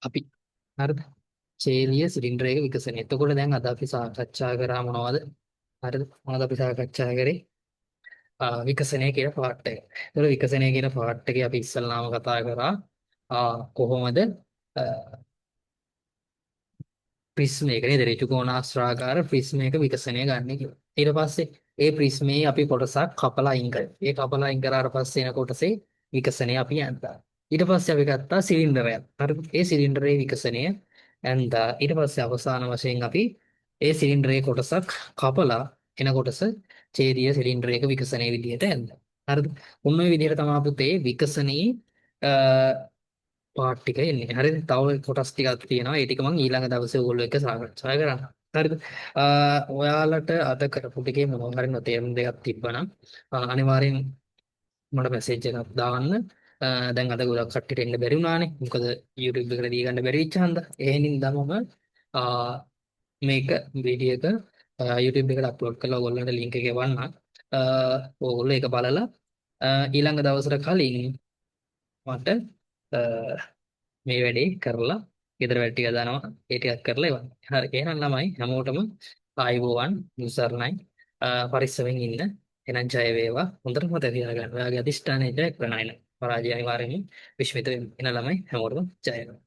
අපි හරිද? ඡේදීය සිලින්ඩරයක විකසනය. එතකොට දැන් අද අපි සාකච්ඡා කරා මොනවද? හරිද? මොනවද අපි සාකච්ඡා කරේ? විකසනය කියන පාර්ට් එක. ඒතර විකසනය කියන පාර්ට් එකේ අපි ඉස්සල්ලාම කතා කරා කොහොමද ප්‍රිස්මයක නේද ඍජු කෝණාශ්‍රාකාර ප්‍රිස්මයක විකසනය ගන්න කියලා. ඊට පස්සේ ඒ ප්‍රිස්මේ අපි කොටසක් කපලා අයින් කරා. ඒ කපලා අයින් කරාට පස්සේ එන කොටසේ විකසනය අපි ඇඳා. ඊට පස්සේ අපි ගත්තා සිලින්ඩරයක්. හරිද? ඒ සිලින්ඩරයේ විකසනය ඇඳා. ඊට පස්සේ අවසාන වශයෙන් අපි ඒ සිලින්ඩරයේ කොටසක් කපලා එන කොටස ඡේදීය සිලින්ඩරයක විකසනයේ විදිහට ඇඳා. හරිද? ඔන්න ඔය විදිහට තමයි පුතේ විකසනයේ පාට් ටික එන්නේ. හරිද? තව කොටස් ටිකක් තියෙනවා. ඒ ටික මම ඊළඟ දවසේ ඕගොල්ලෝ එක්ක සාකච්ඡා කරන්න. හරිද? ඔයාලට අද කරපු ටිකේ මොනවා හරි නොතේරුම් දෙයක් තිබ්බනම් අනිවාර්යෙන් මට මැසේජ් එකක් දාන්න. දැන් අද ගොඩක් කට්ටියට එන්න බැරි වුණානේ. මොකද YouTube එකට දී ගන්න බැරි වෙච්ච හන්ද. ඒ හින්දා මම මේක වීඩියෝ එක YouTube එකට අප්ලෝඩ් කරලා ඔයගොල්ලන්ට link එක එවන්නම්. ඔයගොල්ලෝ ඒක බලලා ඊළඟ දවසට කලින් මට මේ වැඩේ කරලා ගෙදර වැඩ ටික දානවා ඒ ටිකක් කරලා ඉවරයි. හරි එහෙනම් ළමයි හැමෝටම ආයුබෝවන් මුසර්ණයි පරිස්සමෙන් ඉන්න. එහෙනම් ජය වේවා. හොඳට මතක තියාගන්න. ඔයාගේ අදිෂ්ඨානයේ ජය කරනයින. පරාජය අනිවාර්යයෙන්ම විශ්මිත වෙනවා. එහෙනම් ළමයි හැමෝටම ජය වේවා.